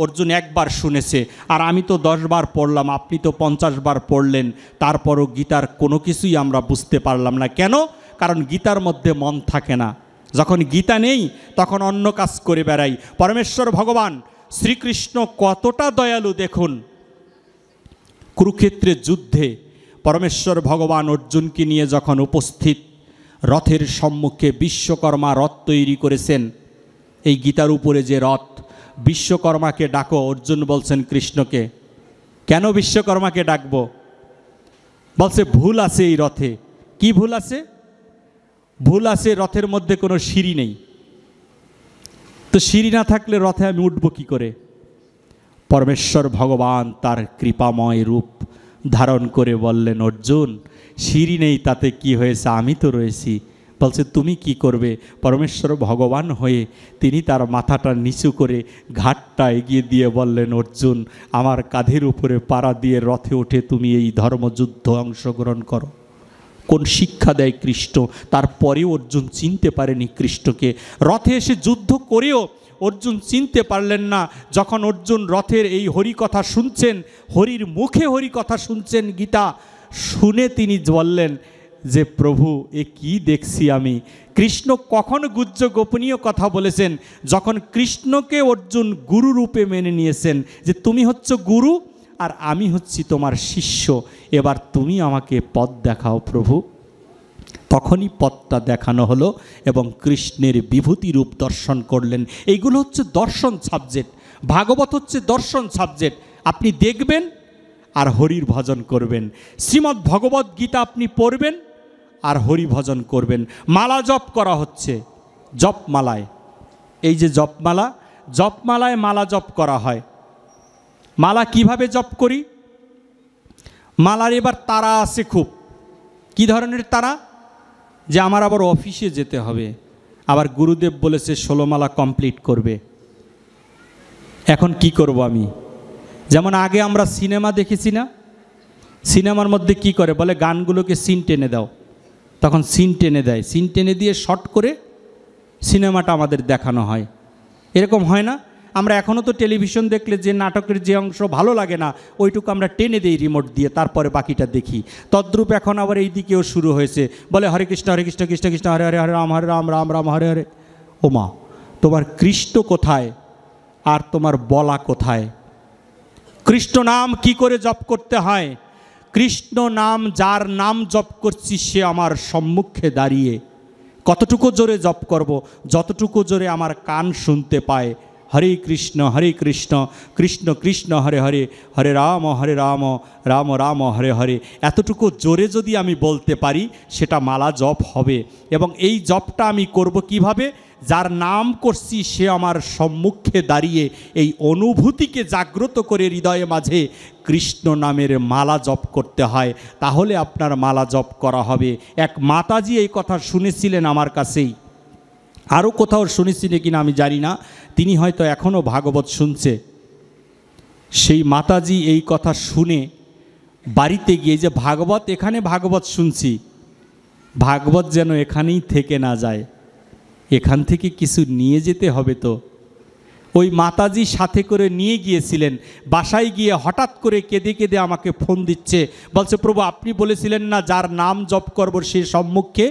অর্জুন একবার শুনেছে, আর আমি তো 10 বার পড়লাম, আপনি তো 50 বার পড়লেন, তারপরও গীতার কোনো কিছুই আমরা বুঝতে পারলাম না। কেন? কারণ গীতার মধ্যে মন থাকে না। যখন গীতা নেই তখন অন্য কাজ করে বেড়াই। পরমেশ্বর ভগবান শ্রীকৃষ্ণ কতটা দয়ালু দেখুন। কুরুক্ষেত্রের যুদ্ধে পরমেশ্বর ভগবান অর্জুনকে নিয়ে যখন উপস্থিত, রথের সম্মুখে বিশ্বকর্মা রথ তৈরি করেছেন। এই গীতার উপরে যে রথ, বিশ্বকর্মাকে ডাকো। অর্জুন বলছেন কৃষ্ণকে, কেন বিশ্বকর্মাকে ডাকবো? বলছে ভুল আছে এই রথে। কি ভুল আছে? ভুল আছে রথের মধ্যে কোনো সিঁড়ি নেই। তো সিঁড়ি না থাকলে রথে আমি উঠব কি করে? পরমেশ্বর ভগবান তার কৃপাময় রূপ ধারণ করে বললেন, অর্জুন সিঁড়ি নেই তাতে কি হয়েছে, আমি তো রয়েছি। বলছে তুমি কি করবে? পরমেশ্বর ভগবান হয়ে তিনি তার মাথাটা নিচু করে ঘাটটা এগিয়ে দিয়ে বললেন, অর্জুন আমার কাঁধের উপরে পাড়া দিয়ে রথে উঠে তুমি এই ধর্মযুদ্ধ অংশগ্রহণ করো। কোন শিক্ষা দেয় কৃষ্ণ! তারপরেও অর্জুন চিনতে পারেনি কৃষ্ণকে। রথে এসে যুদ্ধ করেও অর্জুন চিনতে পারলেন না। যখন অর্জুন রথের এই হরিকথা শুনছেন, হরির মুখে হরিকথা শুনছেন, গীতা শুনে তিনি বললেন যে প্রভু এ কি দেখছি আমি। কৃষ্ণ কখন গুহ্য গোপনীয় কথা বলেছেন? যখন কৃষ্ণকে অর্জুন গুরু রূপে মেনে নিয়েছেন, যে তুমি হচ্ছ গুরু আর আমি হচ্ছি তোমার শিষ্য, এবার তুমি আমাকে পথ দেখাও প্রভু। তখনই পথটা দেখানো হলো এবং কৃষ্ণের বিভূতি রূপ দর্শন করলেন। এইগুলো হচ্ছে দর্শন সাবজেক্ট। ভাগবত হচ্ছে দর্শন সাবজেক্ট। আপনি দেখবেন আর হরির ভজন করবেন। শ্রীমদ্ ভগবত গীতা আপনি পড়বেন আর হরি ভজন করবেন। মালা জপ করা হচ্ছে, জপমালায়। এই যে জপমালা, জপমালায় মালা জপ করা হয়। মালা কিভাবে জপ করি? মালার এবার তারা আছে খুব। কি ধরনের তারা? যে আমার আবার অফিসে যেতে হবে, আবার গুরুদেব বলেছে 16 মালা কমপ্লিট করবে। এখন কি করব আমি? যেমন আগে আমরা সিনেমা দেখেছি না, সিনেমার মধ্যে কি করে বলে গানগুলোকে সিন টেনে দাও, তখন সিন টেনে দেয়, সিন টেনে দিয়ে শর্ট করে সিনেমাটা আমাদের দেখানো হয়। এরকম হয় না? আমরা এখনও তো টেলিভিশন দেখলে যে নাটকের যে অংশ ভালো লাগে না ওইটুকু আমরা টেনে দিই রিমোট দিয়ে, তারপরে বাকিটা দেখি। তদ্রূপ এখন আবার এই দিকেও শুরু হয়েছে, বলে হরে কৃষ্ণ কৃষ্ণ কৃষ্ণ হরে হরে, হরে রাম রাম রাম হরে হরে। ওমা, তোমার কৃষ্ণ কোথায় আর তোমার বলা কোথায়? কৃষ্ণ নাম কি করে জপ করতে হয়? কৃষ্ণ নাম, যার নাম জপ করছি সে আমার সম্মুখে দাঁড়িয়ে। কতটুকু জোরে জপ করব? যতটুকু জোরে আমার কান শুনতে পায়। হরে কৃষ্ণ কৃষ্ণ কৃষ্ণ হরে হরে, হরে রাম রাম রাম হরে হরে। এতটুকু জোরে যদি আমি বলতে পারি সেটা মালা জপ হবে। এবং এই জপটা আমি করব কিভাবে? যার নাম করছি সে আমার সম্মুখে দাঁড়িয়ে। এই অনুভূতিকে জাগ্রত করে হৃদয়ে মাঝে কৃষ্ণ নামের মালা জপ করতে হয়, তাহলে আপনার মালা জপ করা হবে। এক মাতাজি এই কথা শুনেছিলেন আমার কাছেই, আরও কোথাও শুনেছিলেন কিনা আমি জানি না, তিনি হয়তো এখনও ভাগবত শুনছে। সেই মাতাজি এই কথা শুনে বাড়িতে গিয়ে যে ভাগবত, এখানে ভাগবত শুনছি, ভাগবত যেন এখানেই থেকে না যায়, এখান থেকে কিছু নিয়ে যেতে হবে। তো ওই মাতাজি সাথে করে নিয়ে গিয়েছিলেন। বাসায় গিয়ে হঠাৎ করে কেঁদে কেঁদে আমাকে ফোন দিচ্ছে, বলছে প্রভু আপনি বলেছিলেন না যার নাম জপ করব সে সম্মুখে।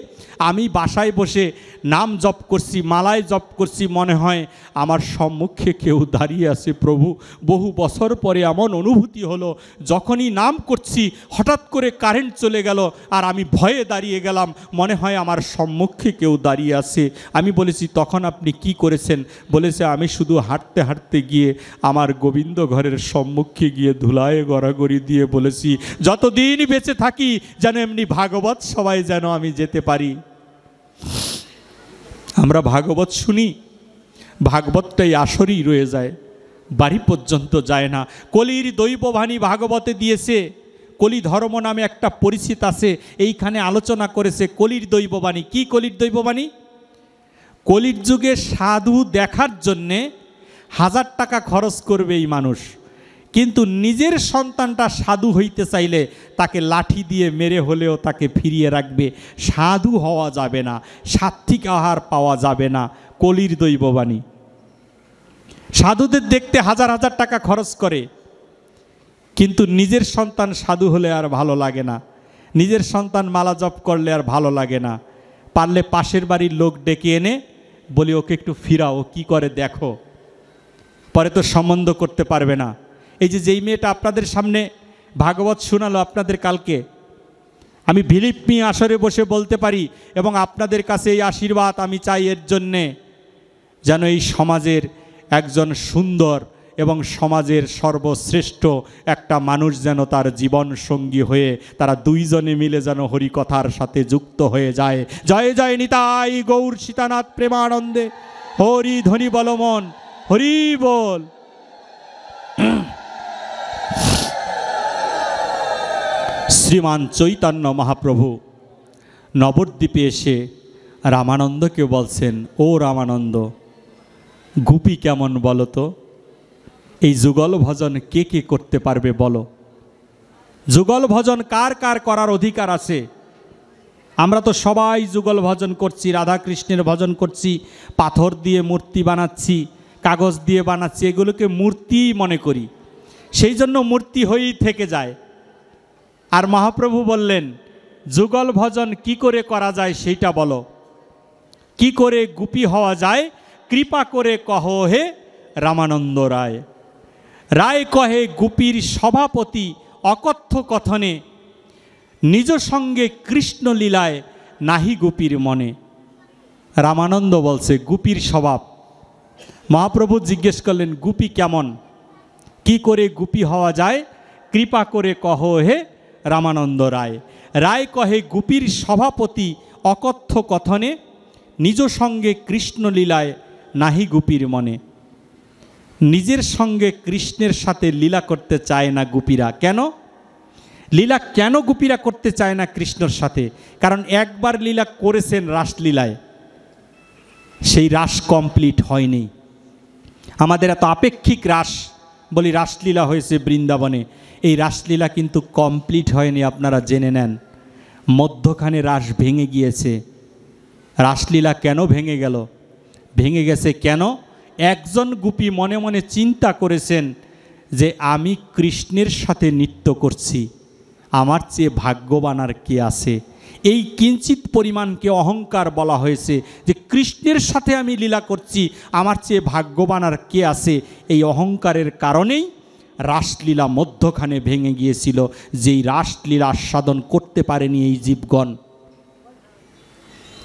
আমি বাসায় বসে নাম জপ করছি, মালায় জপ করছি, মনে হয় আমার সম্মুখে কেউ দাঁড়িয়ে আছে প্রভু। বহু বছর পরে এমন অনুভূতি হলো, যখনই নাম করছি হঠাৎ করে কারেন্ট চলে গেল আর আমি ভয়ে দাঁড়িয়ে গেলাম, মনে হয় আমার সম্মুখে কেউ দাঁড়িয়ে আছে। আমি বলেছি তখন আপনি কি করেছেন? বলেছে আমি শুধু হাঁটতে হাঁটতে গিয়ে আমার গোবিন্দ ঘরের সম্মুখে গিয়ে ধুলায় গড়াগড়ি দিয়ে বলেছি যতদিন বেঁচে থাকি যেন এমনি ভাগবত সবাই যেন আমি যেতে পারি। আমরা ভাগবত শুনি, ভাগবতটাই আসরেই রয়ে যায়, বাড়ি পর্যন্ত যায় না। কলির দৈববাণী ভাগবতে দিয়েছে। কলি ধর্ম নামে একটা পরিচিত আছে, এইখানে আলোচনা করেছে কলির দৈববাণী। কি কলির দৈববাণী? কলির যুগে সাধু দেখার জন্যে 1000 টাকা খরচ করবে এই মানুষ, কিন্তু নিজের সন্তানটা সাধু হইতে চাইলে তাকে লাঠি দিয়ে মেরে হলেও তাকে ফিরিয়ে রাখবে। সাধু হওয়া যাবে না, সাত্ত্বিক আহার পাওয়া যাবে না। কলির দৈববাণী। সাধুদের দেখতে হাজার হাজার টাকা খরচ করে, কিন্তু নিজের সন্তান সাধু হলে আর ভালো লাগে না, নিজের সন্তান মালা জপ করলে আর ভালো লাগে না। পারলে পাশের বাড়ির লোক ডেকে এনে বলি ওকে একটু ফিরাও, কি করে দেখো, পরে তো সম্বন্ধ করতে পারবে না। এই যে যেই মেয়েটা আপনাদের সামনে ভাগবত শোনালো আপনাদের কালকে, আমি ভিলিপ্পি আসরে বসে বলতে পারি এবং আপনাদের কাছে এই আশীর্বাদ আমি চাই এর জন্যে, যেন এই সমাজের একজন সুন্দর এবং সমাজের সর্বশ্রেষ্ঠ একটা মানুষ যেন তার জীবন সঙ্গী হয়ে তারা দুইজনে মিলে যেন হরিকথার সাথে যুক্ত হয়ে যায়। জয় জয় নিতাই গৌর সীতানাথ প্রেমানন্দে, হরি ধ্বনি বলমন, হরি বল। শ্রীমান চৈতন্য মহাপ্রভু নবদ্বীপে এসে রামানন্দকে বলছেন, ও রামানন্দ, গুপি কেমন বলো তো? এই যুগল ভজন কে কে করতে পারবে বলো? যুগল ভজন কার কার করার অধিকার আছে? আমরা তো সবাই যুগল ভজন করছি, রাধা কৃষ্ণের ভজন করছি, পাথর দিয়ে মূর্তি বানাচ্ছি, কাগজ দিয়ে বানাচ্ছি, এগুলোকে মূর্তিই মনে করি, সেই জন্য মূর্তি হয়েই থেকে যায়। আর মহাপ্রভু বললেন, যুগল ভজন কি করে করা যায় সেইটা বলো, কি করে গুপি হওয়া যায়, কৃপা করে কহ হে রামানন্দ রায়। রায় কহে গুপির সভাপতি অকথ্য কথনে, নিজ সঙ্গে কৃষ্ণ লীলায় নাহি গুপির মনে। রামানন্দ বলছে গুপির স্বভাব। মহাপ্রভু জিজ্ঞেস করলেন, গুপি কেমন, কি করে গুপি হওয়া যায়, কৃপা করে কহ হে রামানন্দ রায়। রায় কহে গুপির সভাপতি অকথ্য কথনে, নিজ সঙ্গে কৃষ্ণ লীলায় নাহি গুপির মনে। নিজের সঙ্গে কৃষ্ণের সাথে লীলা করতে চায় না গুপিরা। কেন লীলা, কেন গুপিরা করতে চায় না কৃষ্ণর সাথে? কারণ একবার লীলা করেছেন রাসলীলায়, সেই রাস কমপ্লিট হয়নি। আমাদের এত আপেক্ষিক রাস বলি, রাসলীলা হয়েছে বৃন্দাবনে, এই রাসলীলা কিন্তু কমপ্লিট হয়নি, আপনারা জেনে নেন। মধ্যখানে রাস ভেঙে গিয়েছে। রাসলীলা কেন ভেঙে গেল? ভেঙে গেছে কেন? একজন গোপী মনে মনে চিন্তা করেছেন যে আমি কৃষ্ণের সাথে নৃত্য করছি, আমার চেয়ে ভাগ্যবান আর কে আছে। এই কিঞ্চিত পরিমাণকে অহংকার বলা হয়েছে, যে কৃষ্ণের সাথে আমি লীলা করছি, আমার চেয়ে ভাগ্যবান আর কে আছে। এই অহংকারের কারণেই রাসলীলা মধ্যখানে ভেঙে গিয়েছিল, যেই রাসলীলা আস্বাদন করতে পারেনি এই জীবগণ।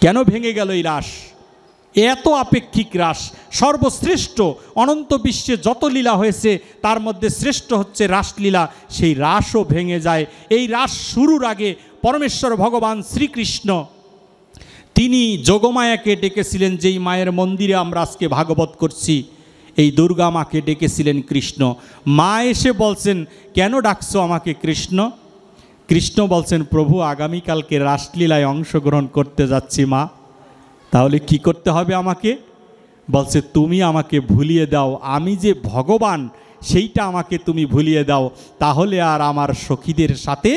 কেন ভেঙে গেল এই রাস? এত আপেক্ষিক রাস, সর্বশ্রেষ্ঠ অনন্ত বিশ্বে যত লীলা হয়েছে তার মধ্যে শ্রেষ্ঠ হচ্ছে রাসলীলা, সেই রাসও ভেঙে যায়। এই রাস শুরুর আগে পরমেশ্বর ভগবান শ্রীকৃষ্ণ তিনি যোগমায়াকে ডেকেছিলেন, যেই মায়ের মন্দিরে আমরা আজকে ভাগবত করছি, এই দুর্গা মাকে ডেকেছিলেন কৃষ্ণ। মা এসে বলছেন, কেন ডাকছো আমাকে কৃষ্ণ? কৃষ্ণ বলছেন, প্রভু আগামীকালকে রাসলীলায় অংশগ্রহণ করতে যাচ্ছি মা, তাহলে কি করতে হবে আমাকে? বলছে, তুমি আমাকে ভুলিয়ে দাও, আমি যে ভগবান সেইটা আমাকে তুমি ভুলিয়ে দাও, তাহলে আর আমার সখীদের সাথে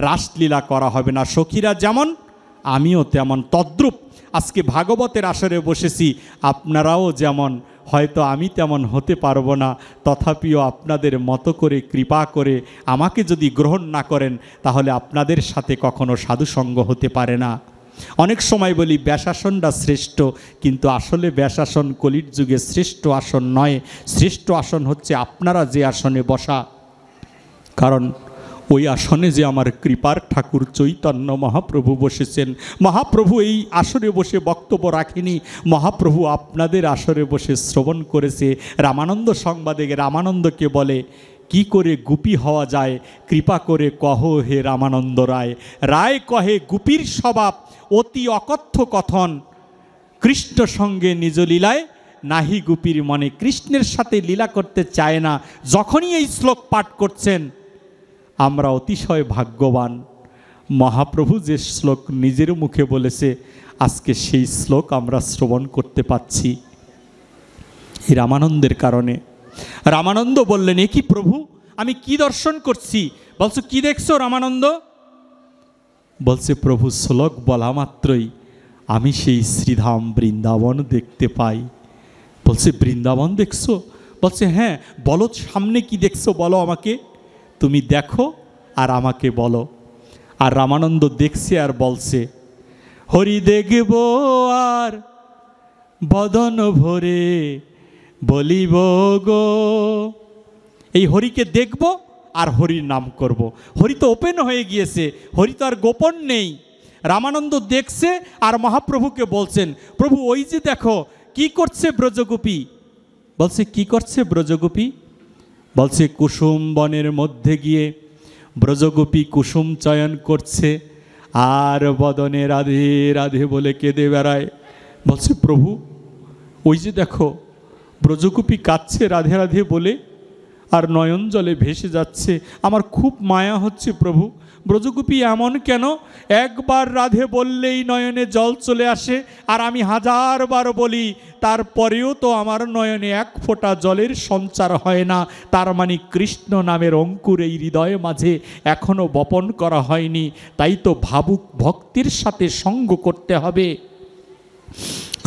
রাসলীলা করা হবে না। সখীরা যেমন আমিও তেমন, তদ্রূপ আজকে ভাগবতের আসরে বসেছি, আপনারাও যেমন, হয়তো আমি তেমন হতে পারবো না, তথাপিও আপনাদের মতো করে কৃপা করে আমাকে যদি গ্রহণ না করেন, তাহলে আপনাদের সাথে কখনো সাধুসঙ্গ হতে পারে না। অনেক সময় বলি ব্যাসাসনটা শ্রেষ্ঠ, কিন্তু আসলে ব্যাসাসন কলির যুগে শ্রেষ্ঠ আসন নয়। শ্রেষ্ঠ আসন হচ্ছে আপনারা যে আসনে বসা, কারণ ওই আসনে যে আমার কৃপার ঠাকুর চৈতন্য মহাপ্রভু বসেছেন। মহাপ্রভু এই আসরে বসে বক্তব্য রাখেনি, মহাপ্রভু আপনাদের আসরে বসে শ্রবণ করেছে। রামানন্দ সংবাদে রামানন্দকে বলে, কি করে গুপি হওয়া যায়, কৃপা করে কহ হে রামানন্দ রায়। রায় কহে গুপির স্বভাব অতি অকথ্য কথন, কৃষ্ণ সঙ্গে নিজ লীলায় নাহি গুপির মনে। কৃষ্ণের সাথে লীলা করতে চায় না। যখনই এই শ্লোক পাঠ করছেন আমরা অতিশয় ভাগ্যবান। মহাপ্রভু যে শ্লোক নিজের মুখে বলেছে, আজকে সেই শ্লোক আমরা শ্রবণ করতে পাচ্ছি এই রামানন্দের কারণে। রামানন্দ বললেন, এ কি প্রভু, আমি কি দর্শন করছি? বলছো, কি দেখছো রামানন্দ? বলছে, প্রভু শ্লোক বলা মাত্রই আমি সেই শ্রীধাম বৃন্দাবন দেখতে পাই। বলছে, বৃন্দাবন দেখছো? বলছে হ্যাঁ বলো, সামনে কি দেখছো বলো আমাকে, তুমি দেখো আর আমাকে বলো। আর রামানন্দ দেখছে আর বলছে, হরি দেখব আর বদন ভরে বলিব গো। এই হরিকে দেখব আর হরির নাম করব। হরি তো ওপেন হয়ে গিয়েছে, হরি তো আর গোপন নেই। রামানন্দ দেখছে আর মহাপ্রভুকে বলছেন, প্রভু ওই যে দেখো কি করছে ব্রজগোপী। বলছে কি করছে ব্রজগোপী? বলছে কুসুম বনের মধ্যে গিয়ে ব্রজগোপী কুসুম চয়ন করছে আর বদনে রাধে রাধে বলে কেঁদে বেড়ায়। বলছে প্রভু ওই যে দেখো ব্রজগোপী কাঁদছে রাধে রাধে বলে আর নয়ন জলে ভেসে যাচ্ছে, আমার খুব মায়া হচ্ছে প্রভু। ব্রজগোপী এমন কেন? একবার রাধে বললেই নয়নে জল চলে আসে, আর আমি হাজারবার বলি তারপরেও তো আমার নয়নে এক ফোঁটা জলের সঞ্চার হয় না। তার মানে কৃষ্ণ নামের অঙ্কুর এই হৃদয়ে মাঝে এখনো বপন করা হয়নি। তাই তো ভাবুক ভক্তির সাথে সঙ্গ করতে হবে,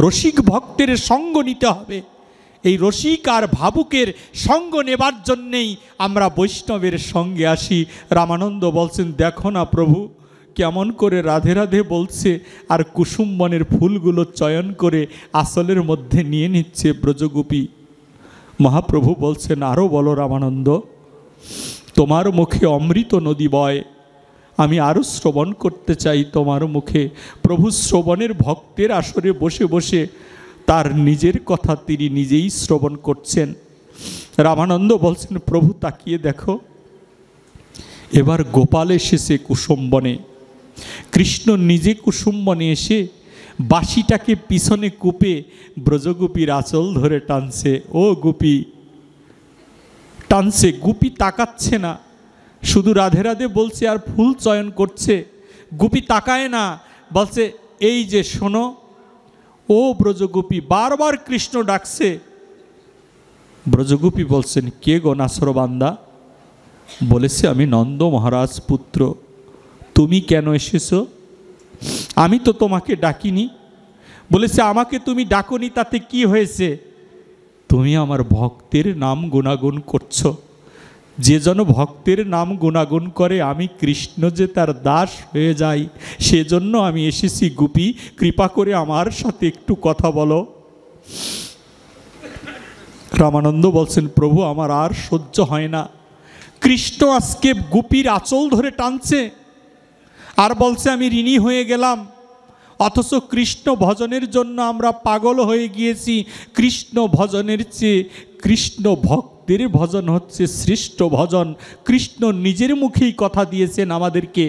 রসিক ভক্তের সঙ্গ নিতে হবে। এই রসিক আর ভাবুকের সঙ্গ নেবার জন্যেই আমরা বৈষ্ণবের সঙ্গে আসি। রামানন্দ বলছেন দেখো না প্রভু কেমন করে রাধে রাধে বলছে আর কুসুম বনের ফুলগুলো চয়ন করে আসলের মধ্যে নিয়ে নিচ্ছে ব্রজগোপী। মহাপ্রভু বলছেন আরও বলো রামানন্দ, তোমার মুখে অমৃত নদী বয়, আমি আরও শ্রবণ করতে চাই তোমার মুখে। প্রভু শ্রবণের ভক্তের আসরে বসে বসে তার নিজের কথা তিনি নিজেই শ্রবণ করছেন। রামানন্দ বলছেন প্রভু তাকিয়ে দেখো, এবার গোপাল এসেছে কুসুম বনে। কৃষ্ণ নিজে কুসুম বনে এসে বাঁশিটাকে পিছনে কূপে ব্রজগোপীর আঁচল ধরে টানছে। ও গোপী টানছে, গোপী তাকাচ্ছে না, শুধু রাধে রাধে বলছে আর ফুল চয়ন করছে। গোপী তাকায় না, বলছে এই যে শোনো। ও ব্রজগোপী বারবার কৃষ্ণ ডাকছে। ব্রজগোপী বলছেন কে গো নাসরবান্দা? বলেছে আমি নন্দ মহারাজ পুত্র, তুমি কেন এসেছো? আমি তো তোমাকে ডাকিনি। বলেছে আমাকে তুমি ডাকনি তাতে কি হয়েছে? তুমি আমার ভক্তের নাম গুণাগুণ করছো। যে জন ভক্তের নাম গুণাগুণ করে আমি কৃষ্ণ যে তার দাস হয়ে যাই, সেজন্য আমি এসেছি। গোপী কৃপা করে আমার সাথে একটু কথা বলো। রামানন্দ বলছেন প্রভু আমার আর সহ্য হয় না। কৃষ্ণ আজকে গোপীর আঁচল ধরে টানছে আর বলছে আমি ঋণী হয়ে গেলাম, অথচ কৃষ্ণ ভজনের জন্য আমরা পাগল হয়ে গিয়েছি। কৃষ্ণ ভজনের চেয়ে কৃষ্ণ ভক্তের ভজন হচ্ছে শ্রেষ্ঠ ভজন। কৃষ্ণ নিজের মুখেই কথা দিয়েছেন আমাদেরকে।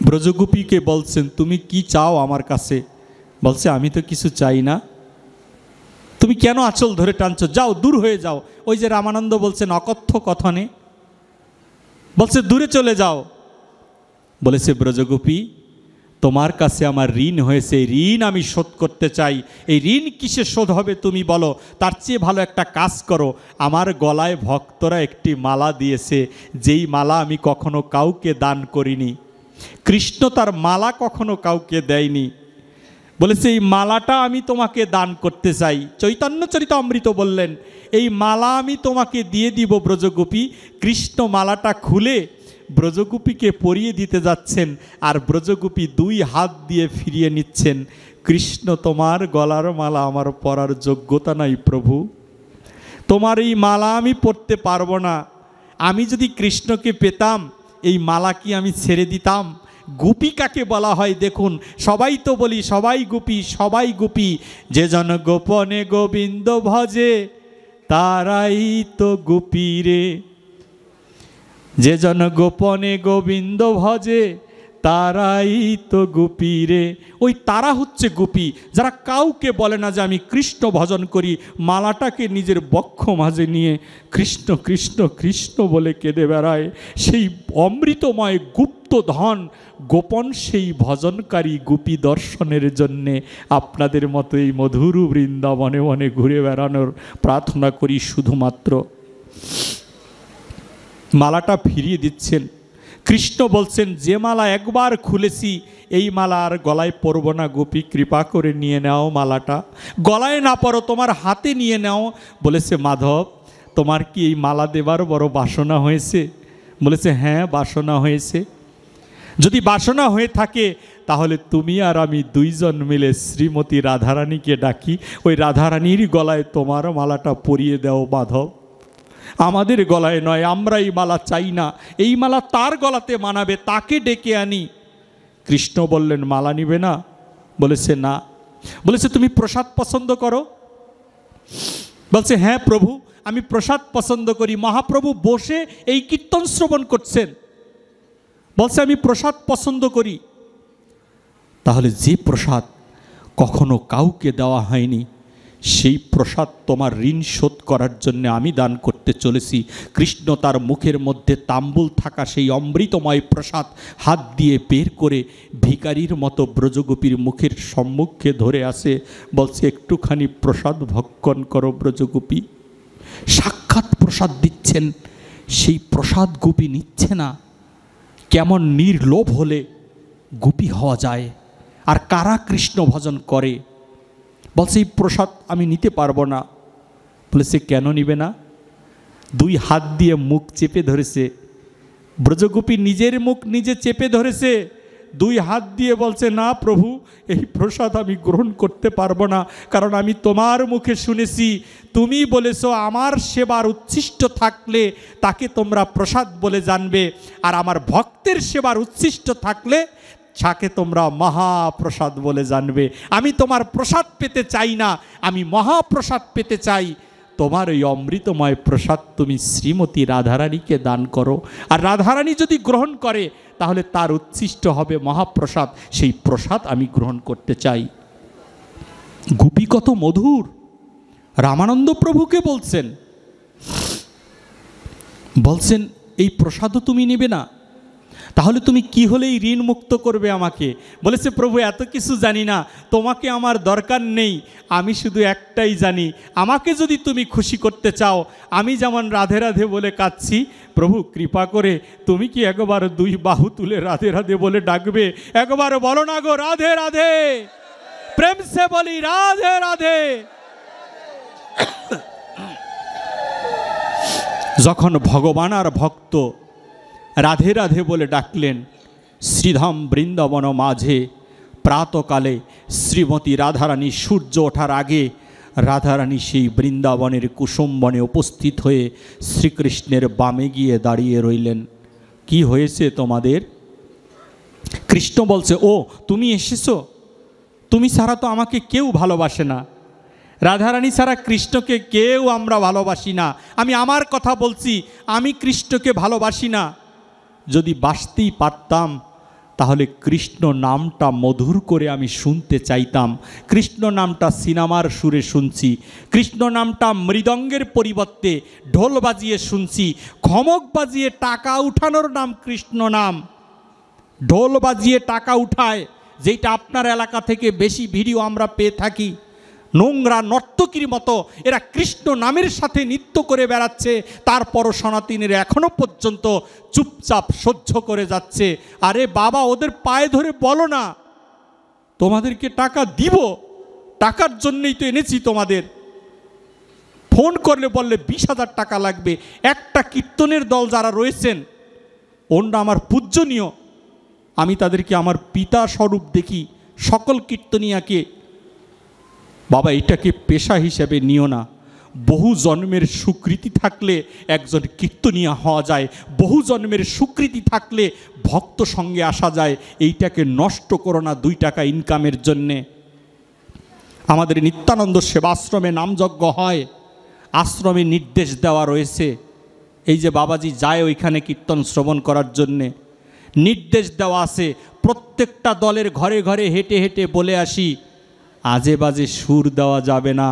ব্রজগোপীকে বলছেন তুমি কি চাও আমার কাছে? বলছে আমি তো কিছু চাই না, তুমি কেন আঁচল ধরে টানছো? যাও দূর হয়ে যাও। ওই যে রামানন্দ বলছেন অকথ্য কথনে, বলছে দূরে চলে যাও। বলেছে ব্রজগোপী তোমার কাছে আমার ঋণ হয়েছে, ঋণ আমি শোধ করতে চাই। এই ঋণ কিসে শোধ হবে তুমি বলো? তার চেয়ে ভালো একটা কাজ করো, আমার গলায় ভক্তরা একটি মালা দিয়েছে, যেই মালা আমি কখনো কাউকে দান করিনি। কৃষ্ণ তার মালা কখনো কাউকে দেয়নি। বলেছে এই মালাটা আমি তোমাকে দান করতে চাই। চৈতন্য চরিতামৃত বললেন এই মালা আমি তোমাকে দিয়ে দিব ব্রজগোপী। কৃষ্ণ মালাটা খুলে ব্রজগোপীকে পরিয়ে দিতে যাচ্ছেন আর ব্রজগোপী দুই হাত দিয়ে ফিরিয়ে নিচ্ছেন। কৃষ্ণ তোমার গলার মালা আমার পরার যোগ্যতা নাই প্রভু, তোমার এই মালা আমি পরতে পারবো না। আমি যদি কৃষ্ণকে পেতাম এই মালা কি আমি ছেড়ে দিতাম? গোপী কাকে বলা হয় দেখুন, সবাই তো বলি সবাই গোপী, সবাই গোপী। যে জন গোপনে গোবিন্দ ভজে তারাই তো গোপী রে। যে জন গোপনে গোবিন্দ ভজে তারাই তো গোপী রে। ওই তারা হচ্ছে গোপী যারা কাউকে বলে না যে আমি কৃষ্ণ ভজন করি, মালাটাকে নিজের বক্ষ মাঝে নিয়ে কৃষ্ণ কৃষ্ণ কৃষ্ণ বলে কেঁদে বেড়ায়। সেই অমৃতময় গুপ্ত ধন গোপন সেই ভজনকারী গোপী দর্শনের জন্যে আপনাদের মতো এই মধুর বৃন্দাবনে বনে ঘুরে বেড়ানোর প্রার্থনা করি শুধুমাত্র। মালাটা ফিরিয়ে দিচ্ছেন। কৃষ্ণ বলছেন, যে মালা একবার খুলেছি এই মালা আর গলায় পরব না গোপী, কৃপা করে নিয়ে নাও মালাটা, গলায় না পরো তোমার হাতে নিয়ে নাও। বলেছে, মাধব তোমার কি এই মালা দেবার বড় বাসনা হয়েছে? বলেছে, হ্যাঁ বাসনা হয়েছে। যদি বাসনা হয়ে থাকে তাহলে তুমি আর আমি দুইজন মিলে শ্রীমতী রাধারানীকে ডাকি, ওই রাধারানীর গলায় তোমার মালাটা পরিয়ে দাও মাধব, আমাদের গলায় নয়, আমরা এই মালা চাই না, এই মালা তার গলাতে মানাবে, তাকে ডেকে আনি। কৃষ্ণ বললেন, মালা নিবে না? বলেছে না। বলেছে, তুমি প্রসাদ পছন্দ করো? বলছে, হ্যাঁ প্রভু আমি প্রসাদ পছন্দ করি। মহাপ্রভু বসে এই কীর্তন শ্রবণ করছেন, বলছে আমি প্রসাদ পছন্দ করি। তাহলে যে প্রসাদ কখনো কাউকে দেওয়া হয়নি, সেই প্রসাদ তোমার ঋণ শোধ করার জন্য আমি দান করতে চলেছি। কৃষ্ণ তার মুখের মধ্যে তাম্বুল থাকা সেই অমৃতময় প্রসাদ হাত দিয়ে বের করে ভিখারির মতো ব্রজগোপীর মুখের সম্মুখে ধরে আসে, বলছে, একটুখানি প্রসাদ ভক্ষণ করো ব্রজগোপী। সাক্ষাৎ প্রসাদ দিচ্ছেন, সেই প্রসাদ গোপী নিচ্ছে না। কেমন নির্লোভ হলে গোপী হওয়া যায়, আর কারা কৃষ্ণ ভজন করে? বলছে, এই প্রসাদ আমি নিতে পারবো না। বলেছে, কেন নিবে না? দুই হাত দিয়ে মুখ চেপে ধরেছে। ব্রজগোপী নিজের মুখ নিজে চেপে ধরেছে, দুই হাত দিয়ে বলছে, না প্রভু এই প্রসাদ আমি গ্রহণ করতে পারবো না, কারণ আমি তোমার মুখে শুনেছি তুমি বলেছো আমার সেবার উচ্ছিষ্ট থাকলে তাকে তোমরা প্রসাদ বলে জানবে, আর আমার ভক্তের সেবার উচ্ছিষ্ট থাকলে তাকে তোমরা মহাপ্রসাদ বলে জানবে। আমি তোমার প্রসাদ পেতে চাই না, আমি মহাপ্রসাদ পেতে চাই। তোমার ওই অমৃতময় প্রসাদ তুমি শ্রীমতী রাধারানীকে দান করো, আর রাধারানী যদি গ্রহণ করে তাহলে তার উচ্ছিষ্ট হবে মহাপ্রসাদ, সেই প্রসাদ আমি গ্রহণ করতে চাই। গোপী কত মধুর! রামানন্দ প্রভুকে বলছেন, এই প্রসাদও তুমি নেবে না? তাহলে তুমি কি হলেই ঋণ মুক্ত করবে আমাকে? বলেছে, প্রভু এত কিছু জানি না, তোমাকে আমার দরকার নেই, আমি শুধু একটাই জানি, আমাকে যদি তুমি খুশি করতে চাও, আমি যেমন রাধে রাধে বলে কাঁদছি, প্রভু কৃপা করে তুমি কি একবার দুই বাহু তুলে রাধে রাধে বলে ডাকবে? একবার বলো না গো, রাধে রাধে, প্রেম সে বলি রাধে রাধে। যখন ভগবান আর ভক্ত রাধে রাধে বলে ডাকলেন, শ্রীধাম বৃন্দাবন মাঝে প্রাতকালে শ্রীমতী রাধারানী সূর্য ওঠার আগে রাধারানী সেই বৃন্দাবনের কুসুমবনে উপস্থিত হয়ে শ্রীকৃষ্ণের বামে গিয়ে দাঁড়িয়ে রইলেন। কি হয়েছে তোমাদের? কৃষ্ণ বলছে, ও তুমি এসেছো, তুমি ছাড়া তো আমাকে কেউ ভালোবাসে না, রাধারানী ছাড়া কৃষ্ণকে কেউ আমরা ভালোবাসি না। আমি আমার কথা বলছি, আমি কৃষ্ণকে ভালোবাসি না। যদি বাসতেই পারতাম তাহলে কৃষ্ণ নামটা মধুর করে আমি শুনতে চাইতাম। কৃষ্ণ নামটা সিনেমার সুরে শুনছি, কৃষ্ণ নামটা মৃদঙ্গের পরিবর্তে ঢোল বাজিয়ে শুনছি, খমক বাজিয়ে টাকা উঠানোর নাম কৃষ্ণ নাম। ঢোল বাজিয়ে টাকা উঠায়, যেটা আপনার এলাকা থেকে বেশি ভিডিও আমরা পেয়ে থাকি। নোংরা নর্তকীর মতো এরা কৃষ্ণ নামের সাথে নৃত্য করে বেড়াচ্ছে, তারপরও সনাতনীরা এখনো পর্যন্ত চুপচাপ সহ্য করে যাচ্ছে। আরে বাবা, ওদের পায়ে ধরে বলো না, তোমাদেরকে টাকা দিব, টাকার জন্যই তো এনেছি তোমাদের। ফোন করলে বললে 20,000 টাকা লাগবে। একটা কীর্তনের দল যারা রয়েছেন ওনরা আমার পূজ্যনীয়, আমি তাদেরকে আমার পিতা স্বরূপ দেখি, সকল কীর্তনিয়াকে। বাবা, এটাকে পেশা হিসেবে নিও না। বহু জন্মের সুকৃতি থাকলে একজন কীর্তনিয়া হওয়া যায়, বহু জন্মের সুকৃতি থাকলে ভক্ত সঙ্গে আসা যায়। এইটাকে নষ্ট করো না 2 টাকা ইনকামের জন্যে। আমাদের নিত্যানন্দ সেবাশ্রমে নামযজ্ঞ হয়, আশ্রমে নির্দেশ দেওয়া রয়েছে। এই যে বাবাজি যায় ওইখানে কীর্তন শ্রবণ করার জন্যে, নির্দেশ দেওয়া আছে প্রত্যেকটা দলের ঘরে ঘরে হেঁটে হেঁটে বলে আসি, আজে বাজে সুর দেওয়া যাবে না,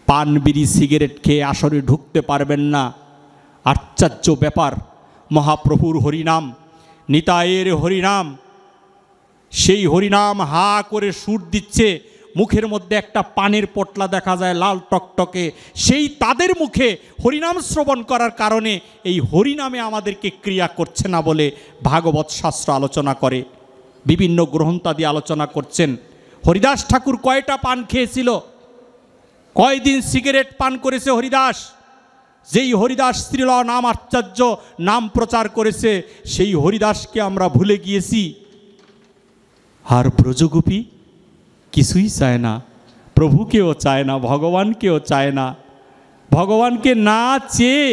পান বিড়ি সিগারেট খেয়ে আসরে ঢুকতে পারবেন না। আশ্চর্য ব্যাপার, মহাপ্রভুর হরিনাম, নিতাইয়ের হরিনাম, সেই হরিনাম হা করে সুর দিচ্ছে, মুখের মধ্যে একটা পানের পোটলা দেখা যায় লাল টকটকে, সেই তাদের মুখে হরিনাম শ্রবণ করার কারণে এই হরিনামে আমাদেরকে ক্রিয়া করছে না বলে ভাগবত শাস্ত্র আলোচনা করে, বিভিন্ন গ্রন্থাদি আলোচনা করছেন। হরিদাস ঠাকুর কয়টা পান খেয়েছিল, কয়দিন সিগারেট পান করেছে হরিদাস? যেই হরিদাস শ্রীল নাম আচার্য নাম প্রচার করেছে, সেই হরিদাসকে আমরা ভুলে গিয়েছি। আর ব্রজগোপী কিছুই চায় না, প্রভুকেও চায় না, ভগবানকেও চায় না। ভগবানকে না চেয়ে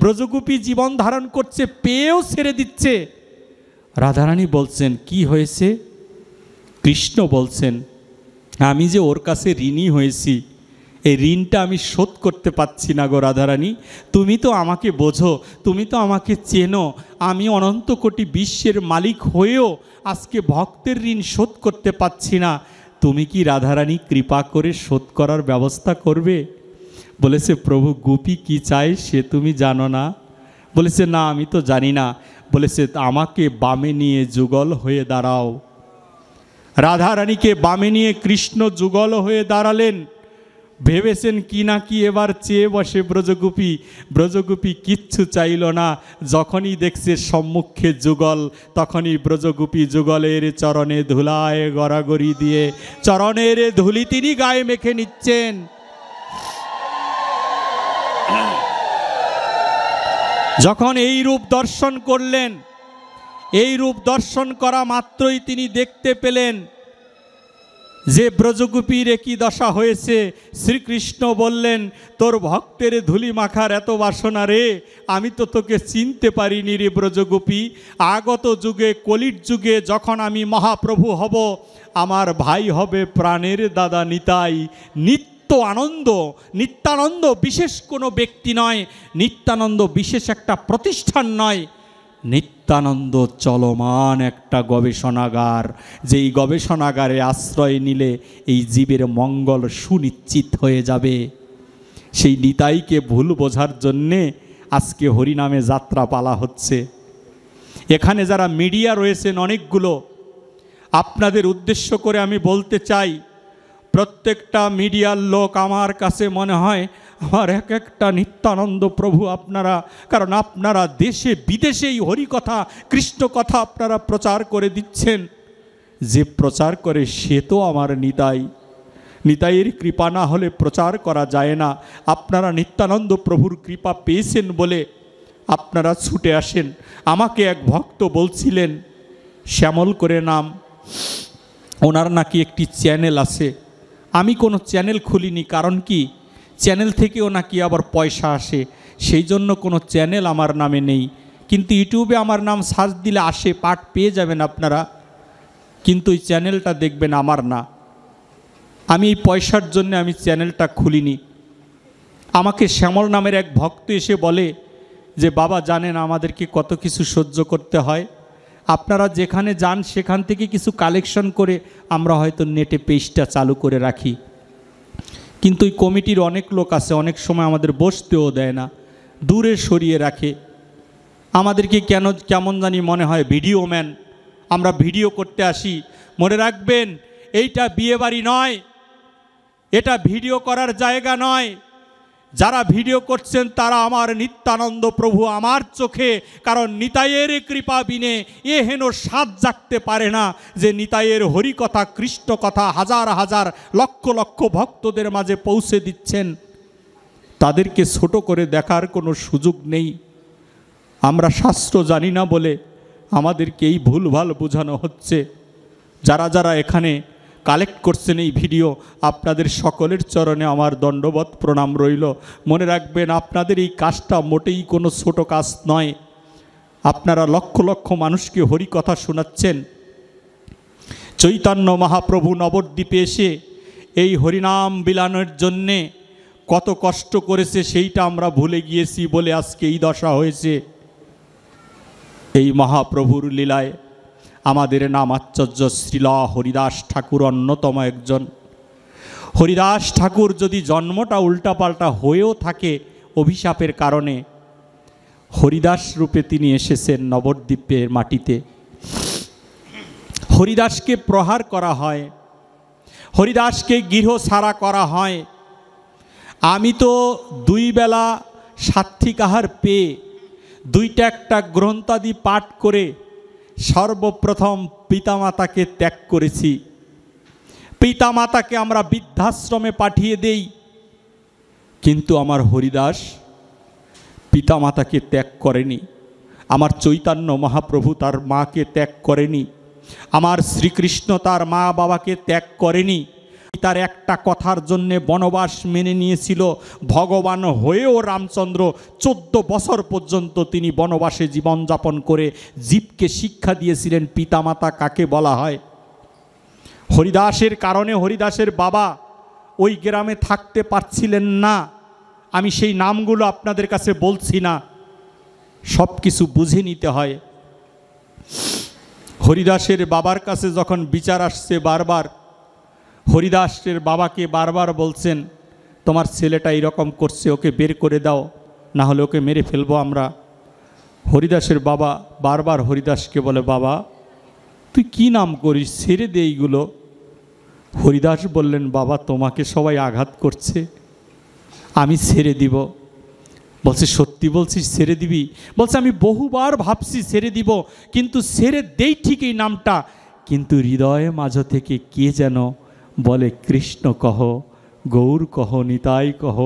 ব্রজগোপী জীবন ধারণ করছে, পেয়েও ছেড়ে দিচ্ছে। রাধারানী বলছেন কি হয়েছে? কৃষ্ণ বলছেন আমি যে ওর কাছে ঋণী হয়েছি, এই ঋণটা আমি শোধ করতে পারছি না গো রাধারানী। তুমি তো আমাকে বোঝো, তুমি তো আমাকে চেনো, আমি অনন্ত কোটি বিশ্বের মালিক হয়েও আজকে ভক্তের ঋণ শোধ করতে পারছি না। তুমি কি রাধারানী কৃপা করে শোধ করার ব্যবস্থা করবে? বলেছে প্রভু গোপী কি চায় সে তুমি জানো না? বলেছে না আমি তো জানি না। বলেছে আমাকে বামে নিয়ে যুগল হয়ে দাঁড়াও। রাধারানীকে বামে নিয়ে কৃষ্ণ যুগল হয়ে দাঁড়ালেন। ভেবেছেন কি না কি এবার চেয়ে বসে ব্রজগোপী। ব্রজগোপী কিচ্ছু চাইল না, যখনই দেখছে সম্মুখে যুগল তখনই ব্রজগোপী যুগলের চরণে ধুলায় গড়াগড়ি দিয়ে চরণের ধুলি তিনি গায়ে মেখে নিচ্ছেন। যখন এই রূপ দর্শন করলেন, এই রূপ দর্শন করা মাত্রই তিনি দেখতে পেলেন যে ব্রজগোপীর একই দশা হয়েছে। শ্রীকৃষ্ণ বললেন তোর ভক্তের ধুলি মাখার এত বাসনা রে, আমি তো তোকে চিনতে পারিনি রে ব্রজগোপী। আগত যুগে কলির যুগে যখন আমি মহাপ্রভু হব, আমার ভাই হবে প্রাণের দাদা নিতাই। নিত্যানন্দ বিশেষ কোনো ব্যক্তি নয়, নিত্যানন্দ বিশেষ একটা প্রতিষ্ঠান নয়, নিত্যানন্দ চলমান একটা গবেষণাগার, যেই গবেষণাগারে আশ্রয় নিলে এই জীবের মঙ্গল সুনিশ্চিত হয়ে যাবে। সেই নিতাইকে ভুল বোঝার জন্যে আজকে হরিনামে যাত্রা পালা হচ্ছে। এখানে যারা মিডিয়া রয়েছেন অনেকগুলো, আপনাদের উদ্দেশ্য করে আমি বলতে চাই, প্রত্যেকটা মিডিয়ার লোক আমার কাছে মনে হয় আমার এক একটা নিত্যানন্দ প্রভু আপনারা, কারণ আপনারা দেশে বিদেশেই হরিকথা কৃষ্ণ কথা আপনারা প্রচার করে দিচ্ছেন। যে প্রচার করে সে তো আমার নিতাই, নিতাইয়ের কৃপা না হলে প্রচার করা যায় না। আপনারা নিত্যানন্দ প্রভুর কৃপা পেয়েছেন বলে আপনারা ছুটে আসেন। আমাকে এক ভক্ত বলছিলেন, শ্যামল করে নাম, ওনার নাকি একটি চ্যানেল আছে। আমি কোনো চ্যানেল খুলিনি, কারণ কি চ্যানেল থেকেও নাকি আবার পয়সা আসে, সেই জন্য কোনো চ্যানেল আমার নামে নেই। কিন্তু ইউটিউবে আমার নাম সার্চ দিলে আসে, পাঠ পেয়ে যাবেন আপনারা, কিন্তু এই চ্যানেলটা দেখবেন আমার না। আমি এই পয়সার জন্য আমি চ্যানেলটা খুলিনি। আমাকে শ্যামল নামের এক ভক্ত এসে বলে যে বাবা জানেন আমাদেরকে কত কিছু সহ্য করতে হয়, আপনারা যেখানে যান সেখান থেকে কিছু কালেকশন করে আমরা হয়তো নেটে পেজটা চালু করে রাখি, কিন্তু এই কমিটির অনেক লোক আছে, অনেক সময় আমাদের বসতেও দেয় না, দূরে সরিয়ে রাখে। আমাদেরকে কেমন জানি মনে হয় ভিডিও ম্যান, আমরা ভিডিও করতে আসি। মনে রাখবেন এইটা বিয়েবাড়ি নয়, এটা ভিডিও করার জায়গা নয়। যারা ভিডিও করছেন তারা আমার নিত্যানন্দ প্রভু আমার চোখে, কারণ নিতাইয়ের কৃপা বিনে এ হেন স্বাদ জাগতে পারে না যে নিতাইয়ের হরিকথা কৃষ্ণ কথা হাজার হাজার লক্ষ লক্ষ ভক্তদের মাঝে পৌঁছে দিচ্ছেন। তাদেরকে ছোট করে দেখার কোনো সুযোগ নেই। আমরা শাস্ত্র জানি না বলে আমাদেরকে এই ভুলভাল বোঝানো হচ্ছে। যারা যারা এখানে কালেক্ট করছেন এই ভিডিও, আপনাদের সকলের চরণে আমার দণ্ডবত প্রণাম রইল। মনে রাখবেন আপনাদের এই কাজটা মোটেই কোনো ছোট কাজ নয়। আপনারা লক্ষ লক্ষ মানুষকে হরিকথা শোনাচ্ছেন। চৈতন্য মহাপ্রভু নবদ্বীপে এসে এই হরিনাম বিলানোর জন্যে কত কষ্ট করেছে সেইটা আমরা ভুলে গিয়েছি বলে আজকে এই দশা হয়েছে। এই মহাপ্রভুর লীলায় আমাদের নামাচার্য শ্রীলা হরিদাস ঠাকুর অন্যতম একজন। হরিদাস ঠাকুর যদি জন্মটা উল্টাপাল্টা হয়েও থাকে অভিশাপের কারণে, হরিদাস রূপে তিনি এসেছেন নবদ্বীপের মাটিতে। হরিদাসকে প্রহার করা হয়, হরিদাসকে গৃহ ছাড়া করা হয়। আমি তো 2 বেলা সাত্ত্বিক আহার পেয়ে 2টা একটা গ্রন্থাদি পাঠ করে সর্বপ্রথম পিতামাতাকে ত্যাগ করেছি। পিতামাতাকে আমরা বৃদ্ধাশ্রমে পাঠিয়ে দেই, কিন্তু আমার হরিদাস পিতামাতাকে ত্যাগ করেনি। আমার চৈতন্য মহাপ্রভু তার মাকে ত্যাগ করেনি। আমার শ্রীকৃষ্ণ তার মা বাবাকে ত্যাগ করেনি। তার একটা কথার জন্যে বনবাস মেনে নিয়েছিল। ভগবান হয়েও রামচন্দ্র 14 বছর পর্যন্ত তিনি বনবাসে জীবনযাপন করে জীবকে শিক্ষা দিয়েছিলেন পিতামাতা কাকে বলা হয়। হরিদাসের কারণে হরিদাসের বাবা ওই গ্রামে থাকতে পারছিলেন না। আমি সেই নামগুলো আপনাদের কাছে বলছি না, সব কিছু বুঝে নিতে হয়। হরিদাসের বাবার কাছে যখন বিচার আসছে বারবার, হরিদাসের বাবাকে বারবার বলছেন, তোমার ছেলেটা এরকম করছে, ওকে বের করে দাও, না হলে ওকে মেরে ফেলবো আমরা। হরিদাসের বাবা বারবার হরিদাসকে বলে, বাবা তুই কি নাম করিস, ছেড়ে দে এইগুলো। হরিদাস বললেন, বাবা তোমাকে সবাই আঘাত করছে, আমি ছেড়ে দিব। বলছে, সত্যি বলছিস ছেড়ে দিবি? বলছে, আমি বহুবার ভাবছি ছেড়ে দিব, কিন্তু ছেড়ে দেই ঠিক এই নামটা, কিন্তু হৃদয়ে মাঝ থেকে কে যেন বলে কৃষ্ণ কহ, গৌর কহ, নিতাই কহ,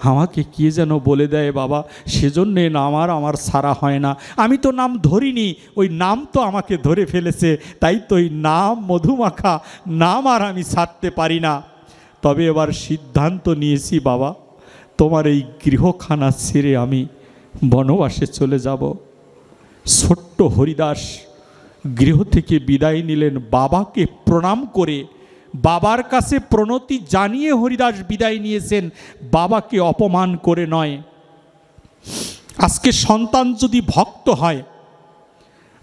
আমাকে কে যেন বলে দেয় বাবা, সেজন্যে নাম আর আমার ছাড়া হয় না। আমি তো নাম ধরিনি, ওই নাম তো আমাকে ধরে ফেলেছে, তাই তো ওই নাম মধুমাখা নাম আর আমি ছাড়তে পারি না। তবে এবার সিদ্ধান্ত নিয়েছি বাবা, তোমার এই গৃহখানা ছেড়ে আমি বনবাসে চলে যাব। ছোট্ট হরিদাস গৃহ থেকে বিদায় নিলেন, বাবাকে প্রণাম করে, বাবার কাছে প্রণতি জানিয়ে হরিদাস বিদায় নিয়েছেন, বাবাকে অপমান করে নয়। আজকে সন্তান যদি ভক্ত হয়,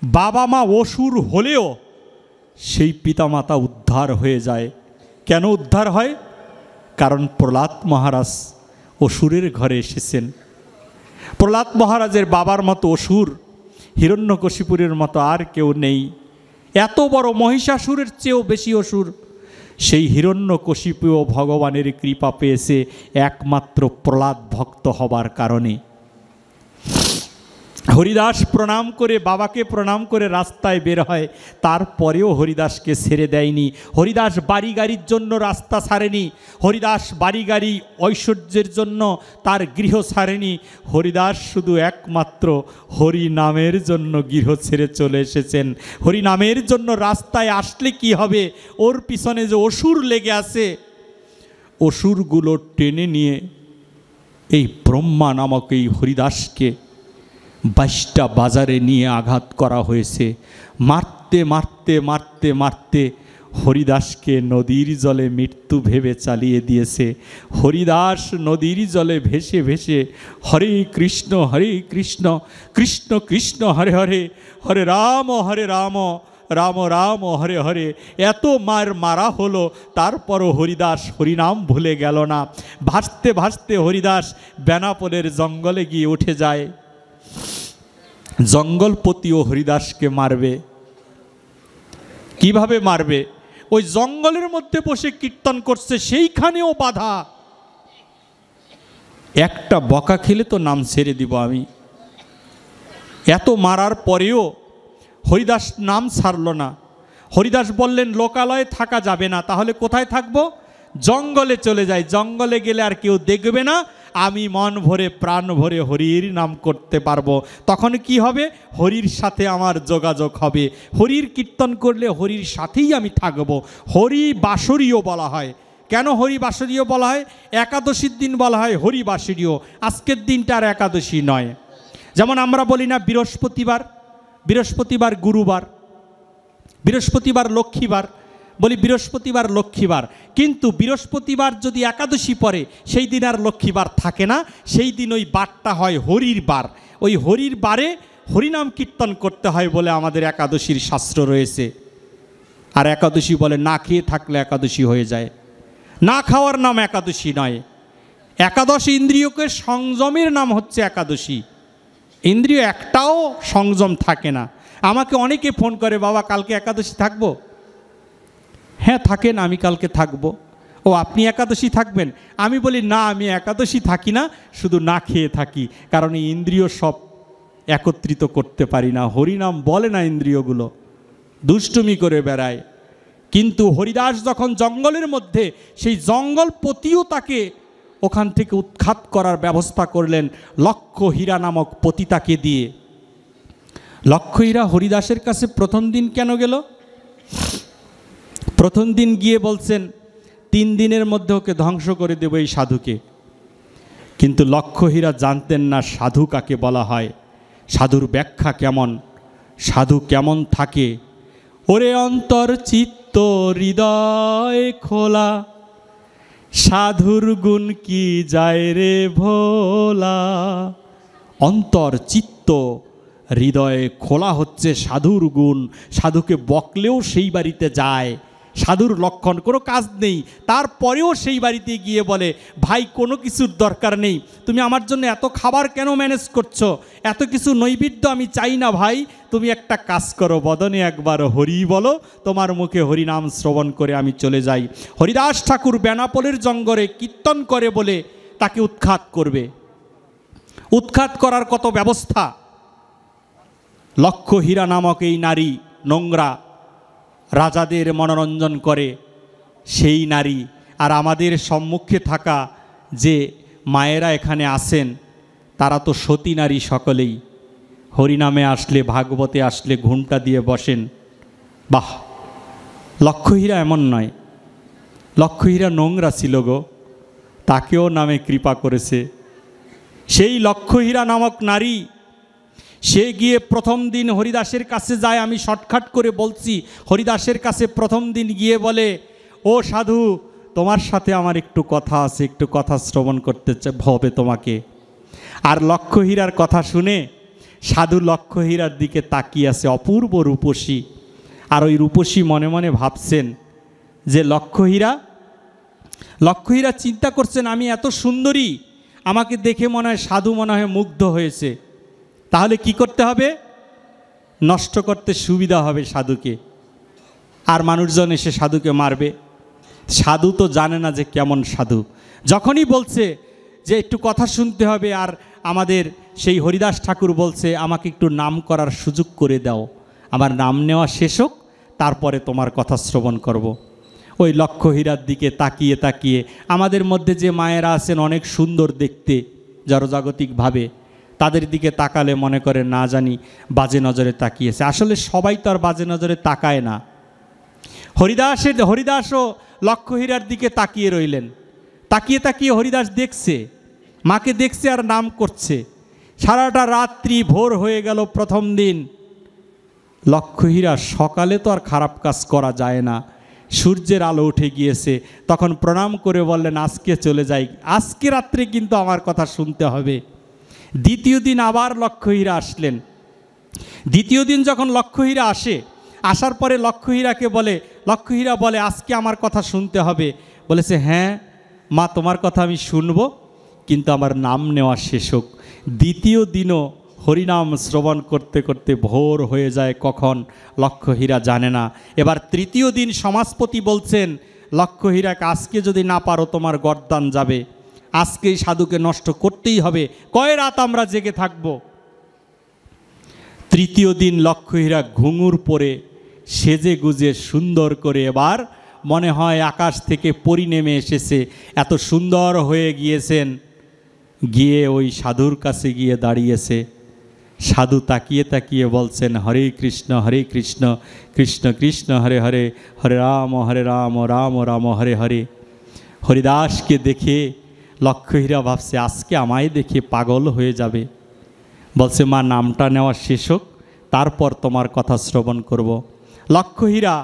বাবা মা অসুর হলেও সেই পিতামাতা উদ্ধার হয়ে যায়। কেন উদ্ধার হয়? কারণ প্রহ্লাদ মহারাজ অসুরের ঘরে এসেছেন। প্রহ্লাদ মহারাজের বাবার মতো অসুর হিরণ্যকশিপুরের মতো আর কেউ নেই। এত বড় মহিষাসুরের চেয়েও বেশি অসুর। সেই হিরণ্যকশিপুও ভগবানের কৃপা পেয়েছে একমাত্র প্রহ্লাদ ভক্ত হবার কারণে। হরিদাস প্রণাম করে, বাবাকে প্রণাম করে রাস্তায় বের হয়, তারপরেও হরিদাসকে ছেড়ে দেয়নি। হরিদাস বাড়ি গাড়ির জন্য রাস্তা ছাড়েনি, হরিদাস বাড়ি গাড়ি ঐশ্বর্যের জন্য তার গৃহ ছাড়েনি। হরিদাস শুধু একমাত্র হরি নামের জন্য গৃহ ছেড়ে চলে এসেছেন। হরি নামের জন্য রাস্তায় আসলে কি হবে, ওর পিছনে যে অসুর লেগে আছে, অসুরগুলো টেনে নিয়ে এই ব্রহ্মা নামক এই হরিদাসকে 22টা বাজারে নিয়ে আঘাত করা হয়েছে। মারতে মারতে মারতে মারতে হরিদাসকে নদীর জলে মৃত্যু ভেবে চালিয়ে দিয়েছে। হরিদাস নদীর জলে ভেসে ভেসে হরে কৃষ্ণ কৃষ্ণ কৃষ্ণ হরে হরে, হরে রাম রাম রাম হরে হরে, এত মারা হলো, তারপরও হরিদাস হরিনাম ভুলে গেল না। ভাসতে ভাসতে হরিদাস বেনাপোলের জঙ্গলে গিয়ে উঠে যায়। জঙ্গলপতিও হরিদাসকে মারবে। কিভাবে মারবে? ওই জঙ্গলের মধ্যে বসে কীর্তন করছে, সেইখানেও বাধা। একটা বকা খেলে তো নাম ছেড়ে দিব আমি। এত মারার পরেও হরিদাস নাম ছাড়ল না। হরিদাস বললেন, লোকালয়ে থাকা যাবে না, তাহলে কোথায় থাকবো? জঙ্গলে চলে যাই। জঙ্গলে গেলে আর কেউ দেখবে না, আমি মন ভরে প্রাণ ভরে হরির নাম করতে পারবো। তখন কি হবে? হরির সাথে আমার যোগাযোগ হবে। হরির কীর্তন করলে হরির সাথেই আমি থাকবো। হরি বাসরীয় বলা হয়। কেন হরি বাসরীয় বলা হয়? একাদশীর দিন বলা হয় হরি বাসরীয়, আজকের দিনটা আর একাদশী নয়। যেমন আমরা বলি না বৃহস্পতিবার, বৃহস্পতিবার গুরুবার, বৃহস্পতিবার লক্ষ্মীবার, বলি বৃহস্পতিবার লক্ষ্মীবার। কিন্তু বৃহস্পতিবার যদি একাদশী পড়ে, সেই দিন আর লক্ষ্মীবার থাকে না, সেই দিন ওই বারটা হয় হরির বার। ওই হরির বারে হরিনাম কীর্তন করতে হয় বলে আমাদের একাদশীর শাস্ত্র রয়েছে। আর একাদশী বলে না খেয়ে থাকলে একাদশী হয়ে যায়। না খাওয়ার নাম একাদশী নয়। একাদশ ইন্দ্রিয়কে সংযমের নাম হচ্ছে একাদশী। ইন্দ্রিয় একটাও সংযম থাকে না। আমাকে অনেকে ফোন করে, বাবা কালকে একাদশী থাকবো? হ্যাঁ থাকেন, আমি কালকে থাকবো। ও আপনি একাদশী থাকবেন? আমি বলি না, আমি একাদশী থাকি না, শুধু না খেয়ে থাকি, কারণ এই ইন্দ্রিয় সব একত্রিত করতে পারি না। হরিনাম বলে না, ইন্দ্রিয়গুলো দুষ্টুমি করে বেড়ায়। কিন্তু হরিদাস যখন জঙ্গলের মধ্যে, সেই জঙ্গলপতিও তাকে ওখান থেকে উৎখাত করার ব্যবস্থা করলেন লক্ষহীরা নামক পতিতাকে দিয়ে। লক্ষহীরা হরিদাসের কাছে প্রথম দিন কেন গেল? প্রথম দিন গিয়ে বলছেন 3 দিনের মধ্যে ওকে ধ্বংস করে দেব এই সাধুকে। কিন্তু লক্ষহীরা জানতেন না সাধু কাকে বলা হয়, সাধুর ব্যাখ্যা কেমন, সাধু কেমন থাকে। ওরে অন্তর চিত্ত হৃদয় খোলা, সাধুর গুণ কি যায় রে ভোলা। অন্তর চিত্ত হৃদয়ে খোলা হচ্ছে সাধুর গুণ। সাধুকে বকলেও সেই বাড়িতে যায়, সাধুর লক্ষণ কোনো কাজ নেই, তারপরেও সেই বাড়িতে গিয়ে বলে ভাই কোনো কিছুর দরকার নেই, তুমি আমার জন্য এত খাবার কেন ম্যানেজ করছো, এত কিছু নৈবেদ্য আমি চাই না ভাই, তুমি একটা কাজ করো, বদনে একবার হরি বলো, তোমার মুখে হরিনাম শ্রবণ করে আমি চলে যাই। হরিদাস ঠাকুর বেনাপোলের জঙ্গলে কীর্তন করে বলে তাকে উৎখাত করবে। উৎখাত করার কত ব্যবস্থা। লক্ষহীরা নামক এই নারী নোংরা, রাজাদের মনোরঞ্জন করে সেই নারী, আর আমাদের সম্মুখে থাকা যে মায়েরা এখানে আসেন তারা তো সতী নারী সকলেই। হরিনামে আসলে, ভাগবতে আসলে ঘুমটা দিয়ে বসেন। বাহ, লক্ষহীরা এমন নয়, লক্ষহীরা নোংরা ছিল গো, তাকেও নামে কৃপা করেছে। সেই লক্ষহীরা নামক নারী, সে গিয়ে প্রথম দিন হরিদাসের কাছে যায়। আমি শর্টকাট করে বলছি, হরিদাসের কাছে প্রথম দিন গিয়ে বলে ও সাধু, তোমার সাথে আমার একটু কথা আছে, একটু কথা শ্রবণ করতে হবে তোমাকে। আর লক্ষহীরার কথা শুনে সাধু লক্ষহীরার দিকে তাকিয়ে আছে, অপূর্ব রূপসী। আর ওই রূপসী মনে মনে ভাবছেন যে লক্ষহীরা চিন্তা করছেন আমি এত সুন্দরী, আমাকে দেখে মনে হয় সাধু মনে হয় মুগ্ধ হয়েছে, তাহলে কি করতে হবে? নষ্ট করতে সুবিধা হবে সাধুকে, আর মানুষজন এসে সাধুকে মারবে। সাধু তো জানে না যে কেমন সাধু। যখনই বলছে যে একটু কথা শুনতে হবে, আর আমাদের সেই হরিদাস ঠাকুর বলছে আমাকে একটু নাম করার সুযোগ করে দাও, আমার নাম নেওয়া শেষ হোক, তারপরে তোমার কথা শ্রবণ করব। ওই লক্ষহীরার দিকে তাকিয়ে তাকিয়ে, আমাদের মধ্যে যে মায়েরা আছেন অনেক সুন্দর দেখতে জড়জাগতিকভাবে, তাদের দিকে তাকালে মনে করে না জানি বাজে নজরে তাকিয়েছে। আসলে সবাই তো আর বাজে নজরে তাকায় না। হরিদাসও লক্ষহীরার দিকে তাকিয়ে রইলেন। তাকিয়ে তাকিয়ে হরিদাস দেখছে, মাকে দেখছে আর নাম করছে। সারাটা রাত্রি ভোর হয়ে গেল প্রথম দিন। লক্ষহীরা, সকালে তো আর খারাপ কাজ করা যায় না, সূর্যের আলো উঠে গিয়েছে, তখন প্রণাম করে বললেন আজকে চলে যাই, আজকে রাত্রে কিন্তু আমার কথা শুনতে হবে। দ্বিতীয় দিন আবার লক্ষহীরা আসলেন। দ্বিতীয় দিন যখন লক্ষহীরা আসার পরে লক্ষহীরা বলে আজকে আমার কথা শুনতে হবে। বলেছে হ্যাঁ মা, তোমার কথা আমি শুনব, কিন্তু আমার নাম নেওয়া শেষ হোক। দ্বিতীয় দিনও হরিনাম শ্রবণ করতে করতে ভোর হয়ে যায়, কখন লক্ষহীরা জানে না। এবার তৃতীয় দিন সমাজপতি বলছেন লক্ষহীরাকে আজকে যদি না পারো তোমার গর্দান যাবে, আজকেই সাধুকে নষ্ট করতেই হবে, কয় রাত আমরা জেগে থাকব। তৃতীয় দিন লক্ষহীরা ঘুঙুর পরে সেজে গুজে সুন্দর করে, এবার মনে হয় আকাশ থেকে পরি নেমে এসেছে, এত সুন্দর হয়ে গিয়েছেন। গিয়ে ওই সাধুর কাছে গিয়ে দাঁড়িয়েছে। সাধু তাকিয়ে তাকিয়ে বলছেন হরে কৃষ্ণ কৃষ্ণ কৃষ্ণ হরে হরে, হরে রাম রাম রাম হরে হরে। হরিদাসকে দেখে লক্ষহীরা ভাবছে আজকে আমায় দেখে পাগল হয়ে যাবে। বলছে মা, নামটা নেওয়া শেষ হোক, তারপর তোমার কথা শ্রবণ করব। লক্ষহীরা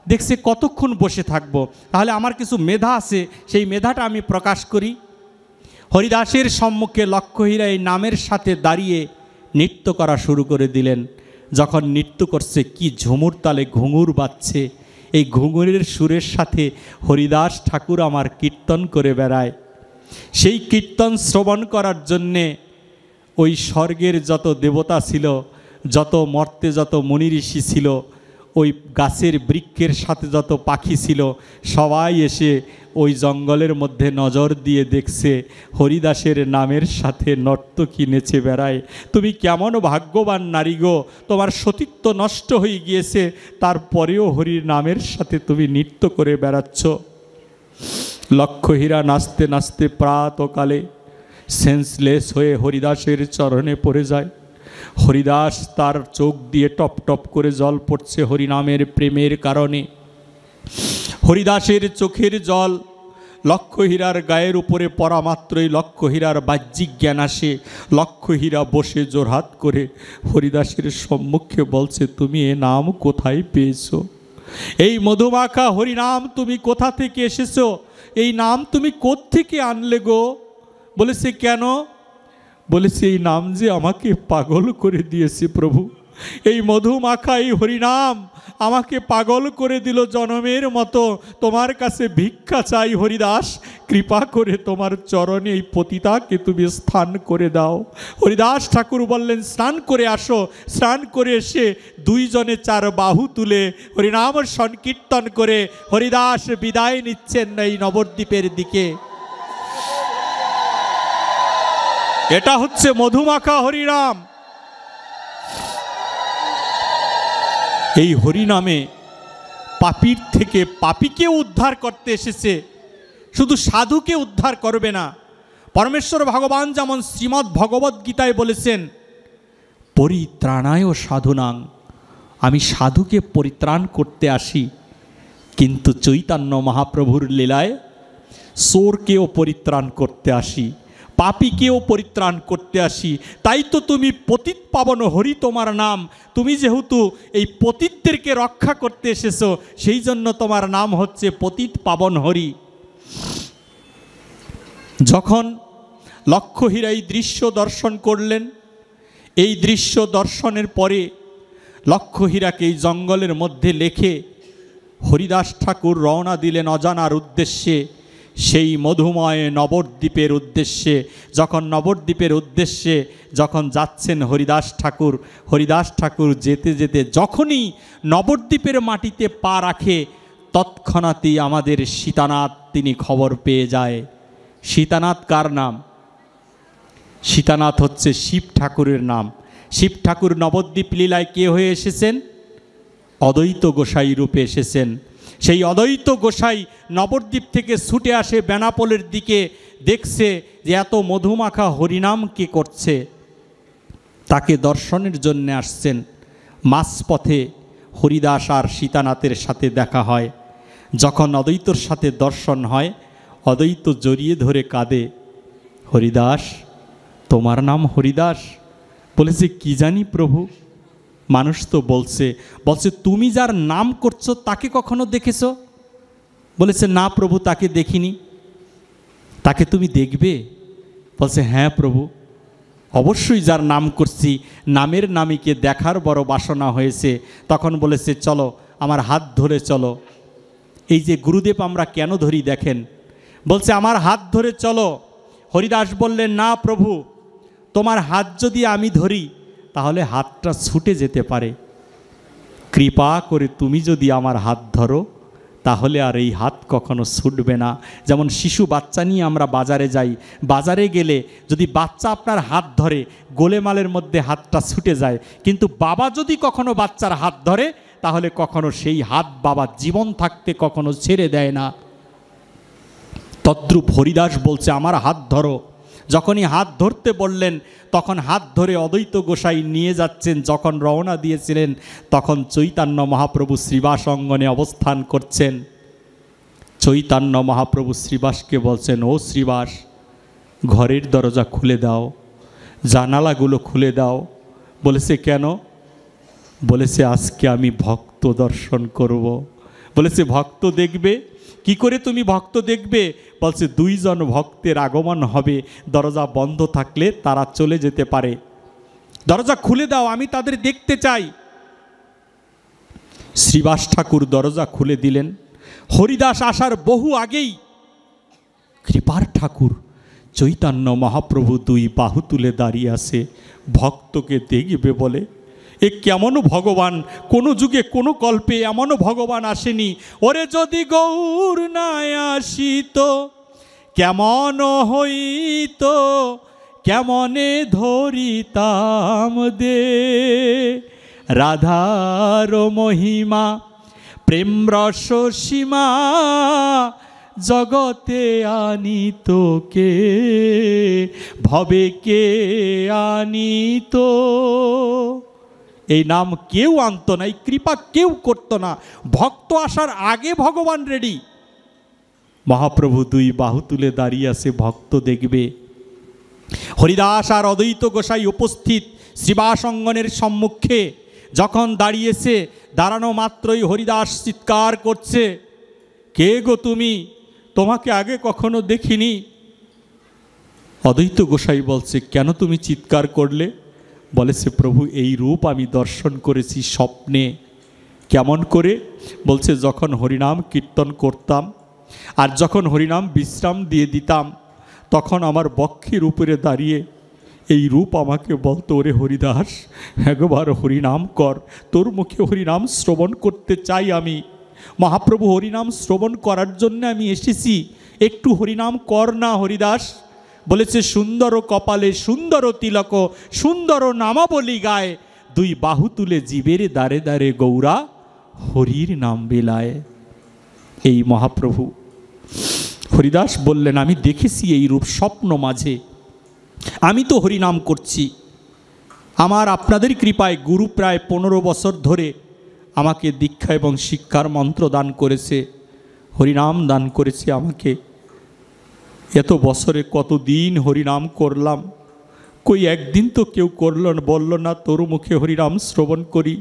দেখছে কতক্ষণ বসে থাকব, তাহলে আমার কিছু মেধা আছে, সেই মেধাটা আমি প্রকাশ করি। হরিদাসের সম্মুখে লক্ষহীরা এই নামের সাথে দাঁড়িয়ে নৃত্য করা শুরু করে দিলেন। যখন নৃত্য করছে, কি ঝুমুর তালে ঘুঙুর বাজছে, এই ঘুঙুরের সুরের সাথে হরিদাস ঠাকুর আমার কীর্তন করে বেড়ায়। সেই কীর্তন শ্রবণ করার জন্যে ওই স্বর্গের যত দেবতা ছিল, যত মর্তে যত মুনি ঋষি ছিল, ওই গাছের বৃক্ষের সাথে যত পাখি ছিল সবাই এসে ওই জঙ্গলের মধ্যে নজর দিয়ে দেখছে হরিদাসের নামের সাথে নর্তকী নেচে বেড়ায়। তুমি কেমন ভাগ্যবান নারী গো, তোমার সতীত্ব নষ্ট হয়ে গিয়েছে, তারপরেও হরির নামের সাথে তুমি নৃত্য করে বেড়াচ্ছ। লক্ষহীরা নাচতে নাচতে প্রাতকালে সেন্সলেস হয়ে হরিদাসের চরণে পড়ে যায়। হরিদাস তার চোখ দিয়ে টপ টপ করে জল পড়ছে হরিনামের প্রেমের কারণে। হরিদাসের চোখের জল লক্ষহীরার গায়ের উপরে পড়া মাত্রই লক্ষহীরার বাহ্যিক জ্ঞান আসে। লক্ষহীরা বসে জোরহাত করে হরিদাসের সম্মুখে বলছে, তুমি এ নাম কোথায় পেয়েছো? এই মধুমাখা হরিনাম তুমি কোথা থেকে এসেছো? এই নাম তুমি কোত্থেকে আনলে গো? বলেছে কেন? বলেছে এই নাম যে আমাকে পাগল করে দিয়েছে প্রভু। এই মধুমাখা এই হরিনাম আমাকে পাগল করে দিল জনমের মতো। তোমার কাছে ভিক্ষা চাই হরিদাস, কৃপা করে তোমার চরণে এই পতিতাকে তুমি স্থান করে দাও। হরিদাস ঠাকুর বললেন, স্নান করে আসো। স্নান করে এসে দুইজনে চার বাহু তুলে হরিনাম সংকীর্তন করে হরিদাস বিদায় নিচ্ছেন এই নবদ্বীপের দিকে। এটা হচ্ছে মধুমাখা হরিনাম। এই হরিনামে পাপীর থেকে পাপীকে উদ্ধার করতে এসেছে, শুধু সাধুকে উদ্ধার করবে না। পরমেশ্বর ভগবান যেমন শ্রীমদ্ ভগবদ্ গীতায় বলেছেন, পরিত্রাণায় সাধুনাং, আমি সাধুকে পরিত্রাণ করতে আসি। কিন্তু চৈতন্য মহাপ্রভুর লীলায় চোরকেও পরিত্রাণ করতে আসি, পাপীকেও পরিত্রাণ করতে আসি। তাই তো তুমি পতিত পাবন হরি তোমার নাম। তুমি যেহেতু এই পতিতদেরকে রক্ষা করতে এসেছো, সেই জন্য তোমার নাম হচ্ছে পতিত পাবন হরি। যখন লক্ষহীরা এই দৃশ্য দর্শন করলেন, এই দৃশ্য দর্শনের পরে লক্ষহীরাকে এই জঙ্গলের মধ্যে লেখে হরিদাস ঠাকুর রওনা দিলেন অজানার উদ্দেশ্যে, সেই মধুময় নবদ্বীপের উদ্দেশ্যে। যখন নবদ্বীপের উদ্দেশ্যে যখন যাচ্ছেন হরিদাস ঠাকুর যেতে যেতে যখনই নবদ্বীপের মাটিতে পা রাখে, তৎক্ষণাৎই আমাদের সীতানাথ তিনি খবর পেয়ে যায়। সীতানাথ কার নাম? সীতানাথ হচ্ছে শিব ঠাকুরের নাম। শিব ঠাকুর নবদ্বীপ লীলায় কে হয়ে এসেছেন? অদ্বৈত গোসাই রূপে এসেছেন। সেই অদ্বৈত গোসাই নবদ্বীপ থেকে ছুটে আসে বেনাপোলের দিকে, দেখছে যে এত মধুমাখা হরিনাম কে করছে, তাকে দর্শনের জন্য আসছেন। মাঝপথে হরিদাস আর সীতানাথের সাথে দেখা হয়। যখন অদ্বৈতর সাথে দর্শন হয়, অদ্বৈত জড়িয়ে ধরে কাঁদে, হরিদাস তোমার নাম হরিদাস? বলেছে কি জানি প্রভু, মানুষ তো বলছে তুমি যার নাম করছো তাকে কখনো দেখেছো? বলেছে না প্রভু, তাকে দেখিনি। তাকে তুমি দেখবে? বলছে হ্যাঁ প্রভু, অবশ্যই যার নাম করছি নামের নামীকে দেখার বড় বাসনা হয়েছে। তখন বলেছে চলো আমার হাত ধরে চলো। এই যে গুরুদেব আমরা কেন ধরি দেখেন, বলছে আমার হাত ধরে চলো। হরিদাস বললেন না প্রভু, তোমার হাত যদি আমি ধরি তাহলে হাতটা ছুটে যেতে পারে। কৃপা করে তুমি যদি আমার হাত ধরো তাহলে আর এই হাত কখনো ছুটবে না। যেমন শিশু বাচ্চা নিয়ে আমরা বাজারে যাই, বাজারে গেলে যদি বাচ্চা আপনার হাত ধরে গোলেমালের মধ্যে হাতটা ছুটে যায়, কিন্তু বাবা যদি কখনো বাচ্চার হাত ধরে তাহলে কখনো সেই হাত বাবা জীবন থাকতে কখনো ছেড়ে দেয় না। তদ্রূপ হরিদাস বলছে আমার হাত ধরো। যখনই হাত ধরতে বললেন তখন হাত ধরে অদ্বৈত গোসাই নিয়ে যাচ্ছেন। যখন রওনা দিয়েছিলেন তখন চৈতন্য মহাপ্রভু শ্রীবাস অঙ্গনে অবস্থান করছেন। চৈতন্য মহাপ্রভু শ্রীবাসকে বলছেন, ও শ্রীবাস, ঘরের দরজা খুলে দাও, জানালাগুলো খুলে দাও। বলেছে কেন? বলেছে আজকে আমি ভক্ত দর্শন করব। বলেছে ভক্ত দেখবে? কি করে তুমি ভক্ত দেখবে? বলছে দুইজন ভক্তের আগমন হবে, দরজা বন্ধ থাকলে তারা চলে যেতে পারে, দরজা খুলে দাও, আমি তাদের দেখতে চাই। শ্রীবাস ঠাকুর দরজা খুলে দিলেন। হরিদাস আসার বহু আগেই কৃপার ঠাকুর চৈতন্য মহাপ্রভু দুই বাহু তুলে দাঁড়িয়ে আছে, ভক্তকে দেখবে বলে। এ কেমন ভগবান, কোনো যুগে কোনো কল্পে এমন ভগবান আসেনি। ওরে যদি গৌর না আসিত কেমন হইত, কেমনে ধরিতাম দে রাধার মহিমা প্রেম রস সীমা, জগতে আনিত কে ভবে কে আনিত। এই নাম কেউ আনতো না, এই কৃপা কেউ করতো না। ভক্ত আসার আগে ভগবান রেডি। মহাপ্রভু দুই বাহু তুলে দাঁড়িয়ে আছে, ভক্ত দেখবে। হরিদাস আর অদ্বৈত গোসাই উপস্থিত শ্রীবাস অঙ্গনের সম্মুখে যখন দাঁড়িয়েছে, দাঁড়ানো মাত্রই হরিদাস চিৎকার করছে, কে গো তুমি, তোমাকে আগে কখনো দেখিনি। অদ্বৈত গোসাই বলছে, কেন তুমি চিৎকার করলে? বলেছে, প্রভু এই রূপ আমি দর্শন করেছি স্বপ্নে। কেমন করে? বলছে, যখন হরিনাম কীর্তন করতাম আর যখন হরিনাম বিশ্রাম দিয়ে দিতাম, তখন আমার বক্ষের উপরে দাঁড়িয়ে এই রূপ আমাকে বলতো, ওরে হরিদাস একবার হরিনাম কর, তোর মুখে হরিনাম শ্রবণ করতে চাই আমি। মহাপ্রভু হরিনাম শ্রবণ করার জন্য আমি এসেছি, একটু হরিনাম কর না হরিদাস। বলেছে, সুন্দর কপালে সুন্দর তিলক, সুন্দর নামাবলী গায়, দুই বাহু তুলে জীবের দ্বারে দ্বারে গৌরা হরির নাম বেলায়। এই মহাপ্রভু। হরিদাস বললেন, আমি দেখেছি এই রূপ স্বপ্ন মাঝে, আমি তো হরিনাম করছি। আমার আপনাদের কৃপায় গুরু প্রায় 15 বছর ধরে আমাকে দীক্ষা এবং শিক্ষার মন্ত্র দান করেছে, হরিনাম দান করেছে আমাকে। এত বছরে কতদিন হরিনাম করলাম, কই একদিন তো কেউ বলল না তোর মুখে হরিনাম শ্রবণ করি।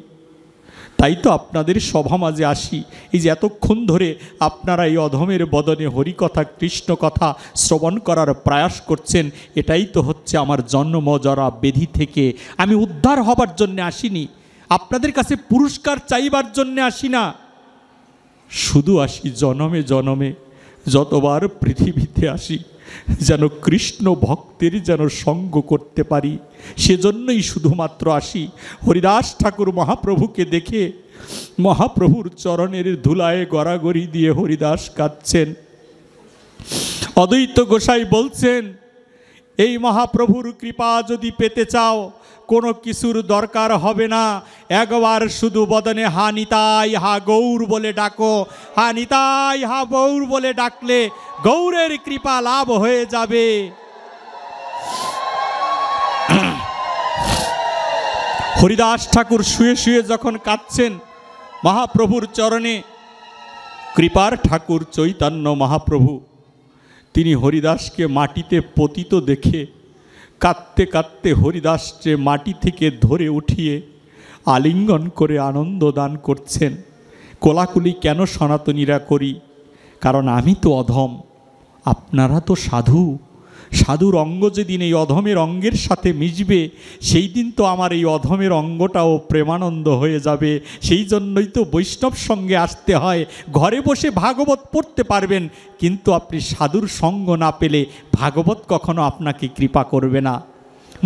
তাই তো আপনাদের সভা মাঝে আসি। এই যে এতক্ষণ ধরে আপনারা এই অধমের বদনে হরিকথা কৃষ্ণ কথা শ্রবণ করার প্রয়াস করছেন, এটাই তো হচ্ছে আমার জন্ম জরা ব্যাধি থেকে আমি উদ্ধার হবার জন্য আসিনি, আপনাদের কাছে পুরস্কার চাইবার জন্য আসি না। শুধু আসি জনমে জনমে, যতবার পৃথিবীতে আসি যেন কৃষ্ণ ভক্তের যেন সঙ্গ করতে পারি, সেজন্যই শুধুমাত্র আসি। হরিদাস ঠাকুর মহাপ্রভুকে দেখে মহাপ্রভুর চরণের ধুলায় গড়াগড়ি দিয়ে হরিদাস কাঁদছেন। অদ্বৈত গোসাই বলছেন, এই মহাপ্রভুর কৃপা যদি পেতে চাও কোনো কিছুর দরকার হবে না, একবার শুধু বদনে হা নিতাই হা গৌর বলে ডাকো, হা নিতাই হা গৌর বলে ডাকলে গৌরের কৃপা লাভ হয়ে যাবে। হরিদাস ঠাকুর শুয়ে শুয়ে যখন কাঁদছেন মহাপ্রভুর চরণে, কৃপার ঠাকুর চৈতন্য মহাপ্রভু তিনি হরিদাসকে মাটিতে পতিত দেখে কাঁদতে কাঁদতে হরিদাসকে মাটি থেকে ধরে উঠিয়ে আলিঙ্গন করে আনন্দ দান করছেন। কোলাকুলি কেন সনাতনীরা করি? কারণ আমি তো অধম, আপনারা তো সাধু। সাধুর অঙ্গ যেদিন এই অধমের অঙ্গের সাথে মিশবে, সেই দিন তো আমার এই অধমের অঙ্গটাও প্রেমানন্দ হয়ে যাবে। সেই জন্যই তো বৈষ্ণব সঙ্গে আসতে হয়। ঘরে বসে ভাগবত পড়তে পারবেন, কিন্তু আপনি সাধুর সঙ্গ না পেলে ভাগবত কখনো আপনাকে কৃপা করবে না,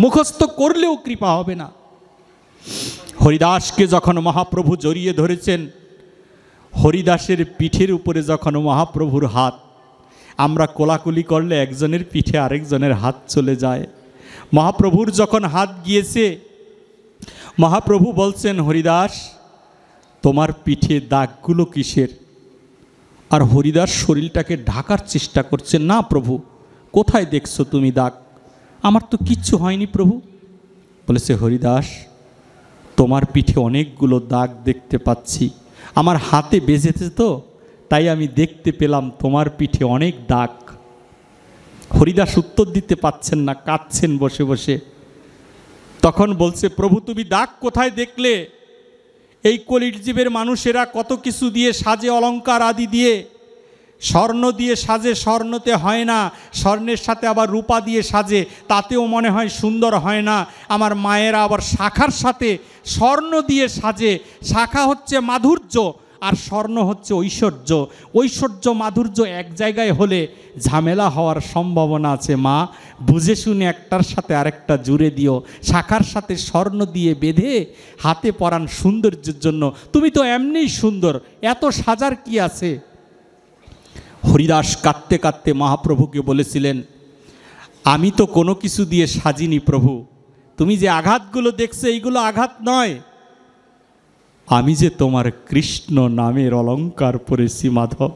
মুখস্থ করলেও কৃপা হবে না। হরিদাসকে যখন মহাপ্রভু জড়িয়ে ধরেছেন, হরিদাসের পিঠের উপরে যখন মহাপ্রভুর হাত, আমরা কোলাকুলি করলে একজনের পিঠে আরেকজনের হাত চলে যায়। মহাপ্রভুর যখন হাত গিয়েছে, মহাপ্রভু বলছেন, হরিদাস তোমার পিঠে দাগগুলো কিসের? আর হরিদাস শরীরটাকে ঢাকার চেষ্টা করছে, না প্রভু কোথায় দেখছো তুমি দাগ? আমার তো কিচ্ছু হয়নি প্রভু। বলেছে, হরিদাস তোমার পিঠে অনেকগুলো দাগ দেখতে পাচ্ছি, আমার হাতে বেজেছে তো তাই আমি দেখতে পেলাম তোমার পিঠে অনেক দাগ। হরিদাস উত্তর দিতে পাচ্ছেন না, কাঁদছেন বসে বসে। তখন বলছে, প্রভু তুমি দাগ কোথায় দেখলে? এই কলির জীবের মানুষেরা কত কিছু দিয়ে সাজে, অলঙ্কার আদি দিয়ে, স্বর্ণ দিয়ে সাজে, স্বর্ণতে হয় না, স্বর্ণের সাথে আবার রূপা দিয়ে সাজে, তাতেও মনে হয় সুন্দর হয় না। আমার মায়েরা আবার শাখার সাথে স্বর্ণ দিয়ে সাজে, শাখা হচ্ছে মাধুর্য আর স্বর্ণ হচ্ছে ঐশ্বর্য। ঐশ্বর্য মাধুর্য এক জায়গায় হলে ঝামেলা হওয়ার সম্ভাবনা আছে। মা, বুঝে শুনে একটার সাথে আরেকটা জুড়ে দিও, শাখার সাথে স্বর্ণ দিয়ে বেঁধে হাতে পরান সৌন্দর্যের জন্য। তুমি তো এমনিই সুন্দর, এত সাজার কি আছে? হরিদাস কাঁদতে কাঁদতে মহাপ্রভুকে বলেছিলেন, আমি তো কোনো কিছু দিয়ে সাজিনি প্রভু, তুমি যে আঘাতগুলো দেখছো এইগুলো আঘাত নয়, আমি যে তোমার কৃষ্ণ নামের অলঙ্কার পরেছি মাধব।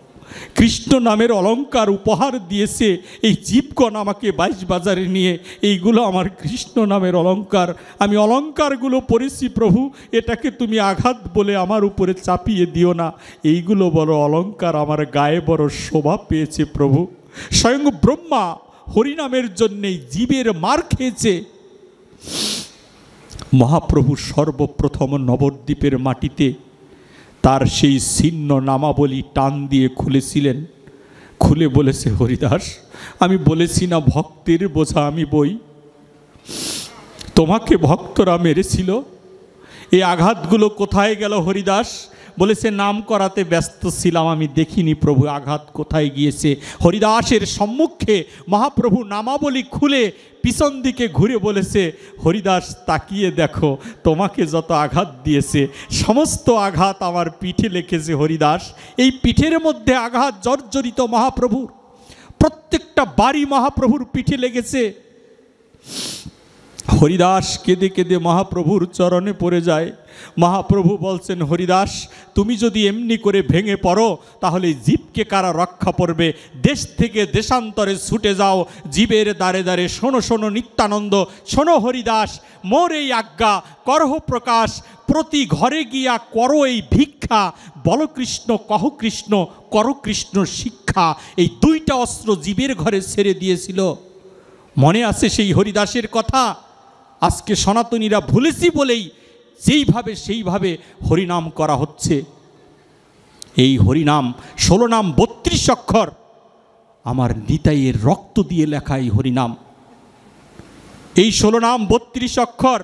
কৃষ্ণ নামের অলঙ্কার উপহার দিয়েছে এই জীবগণ আমাকে 22 বাজারে নিয়ে, এইগুলো আমার কৃষ্ণ নামের অলঙ্কার, আমি অলঙ্কারগুলো পরেছি প্রভু, এটাকে তুমি আঘাত বলে আমার উপরে চাপিয়ে দিও না, এইগুলো বড় অলঙ্কার, আমার গায়ে বড় শোভা পেয়েছে প্রভু। স্বয়ং ব্রহ্মা হরিনামের জন্যেই জীবের মার খেয়েছে। মহাপ্রভু সর্বপ্রথম নবদ্বীপের মাটিতে তার সেই ছিন্ন নামাবলী টান দিয়ে খুলেছিলেন, খুলে বলেছে, হরিদাস, আমি বলেছি না ভক্তের বোঝা আমি বই, তোমাকে ভক্তরা মেরেছিল, এই আঘাতগুলো কোথায় গেল হরিদাস? বলেছে, নাম করাতে ব্যস্ত ছিলাম, আমি দেখিনি প্রভু আঘাত কোথায় গিয়েছে। হরিদাসের সম্মুখে মহাপ্রভু নামাবলী খুলে পিছন দিকে ঘুরে বলেছে, হরিদাস তাকিয়ে দেখো, তোমাকে যত আঘাত দিয়েছে সমস্ত আঘাত আমার পিঠে লেগেছে হরিদাস। এই পিঠের মধ্যে আঘাত জর্জরিত মহাপ্রভুর, প্রত্যেকটা বাড়ি মহাপ্রভুর পিঠে লেগেছে। হরিদাস কেঁদে কেঁদে মহাপ্রভুর চরণে পড়ে যায়। মহাপ্রভু বলছেন, হরিদাস, তুমি যদি এমনি করে ভেঙে পড়ো তাহলে জীবকে কারা রক্ষা করবে? দেশ থেকে দেশান্তরে ছুটে যাও, জীবের দ্বারে দ্বারে শোনো শোনো নিত্যানন্দ, শোনো হরিদাস, মোর এই আজ্ঞা করহ প্রকাশ, প্রতি ঘরে গিয়া করো এই ভিক্ষা, বল কৃষ্ণ কহ কৃষ্ণ, করো কৃষ্ণ শিক্ষা। এই দুইটা অস্ত্র জীবের ঘরে ছেড়ে দিয়েছিল। মনে আছে সেই হরিদাসের কথা? আজকে সনাতনীরা ভুলেছি বলেই সেইভাবে হরিনাম করা হচ্ছে। এই হরিনাম 16 নাম 32 অক্ষর, আমার নিতাইয়ের রক্ত দিয়ে লেখা এই হরিনাম। এই 16 নাম 32 অক্ষর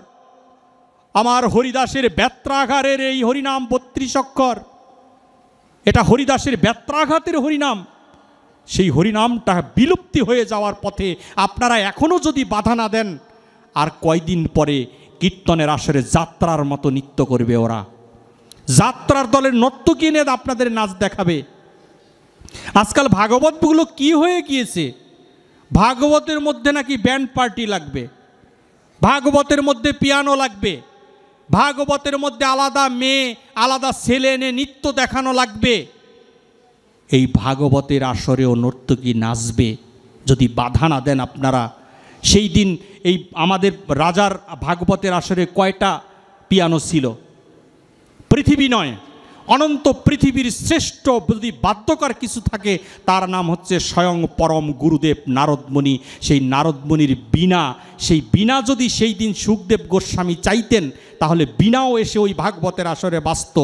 আমার হরিদাসের বেত্রাঘাতের এই হরিনাম 32 অক্ষর, এটা হরিদাসের বেত্রাঘাতের হরিনাম। সেই হরিনামটা বিলুপ্তি হয়ে যাওয়ার পথে, আপনারা এখনও যদি বাধা না দেন, আর কয়দিন পরে কীর্তনের আসরে যাত্রার মতো নৃত্য করবে ওরা। যাত্রার দলের নর্তকী এনে আপনাদের নাচ দেখাবে। আজকাল ভাগবতগুলো কি হয়ে গিয়েছে? ভাগবতের মধ্যে নাকি ব্যান্ড পার্টি লাগবে, ভাগবতের মধ্যে পিয়ানো লাগবে, ভাগবতের মধ্যে আলাদা মেয়ে আলাদা ছেলে এনে নৃত্য দেখানো লাগবে। এই ভাগবতের আসরেও নর্তকী নাচবে যদি বাধা না দেন আপনারা। সেই দিন এই আমাদের রাজার ভাগবতের আসরে কয়টা পিয়ানো ছিল? পৃথিবী নয়, অনন্ত পৃথিবীর শ্রেষ্ঠ যদি বাদ্যকার কিছু থাকে তার নাম হচ্ছে স্বয়ং পরম গুরুদেব নারদমণি। সেই নারদমণির বীণা, সেই বীণা যদি সেই দিন সুখদেব গোস্বামী চাইতেন তাহলে বীণাও এসে ওই ভাগবতের আসরে বাজত।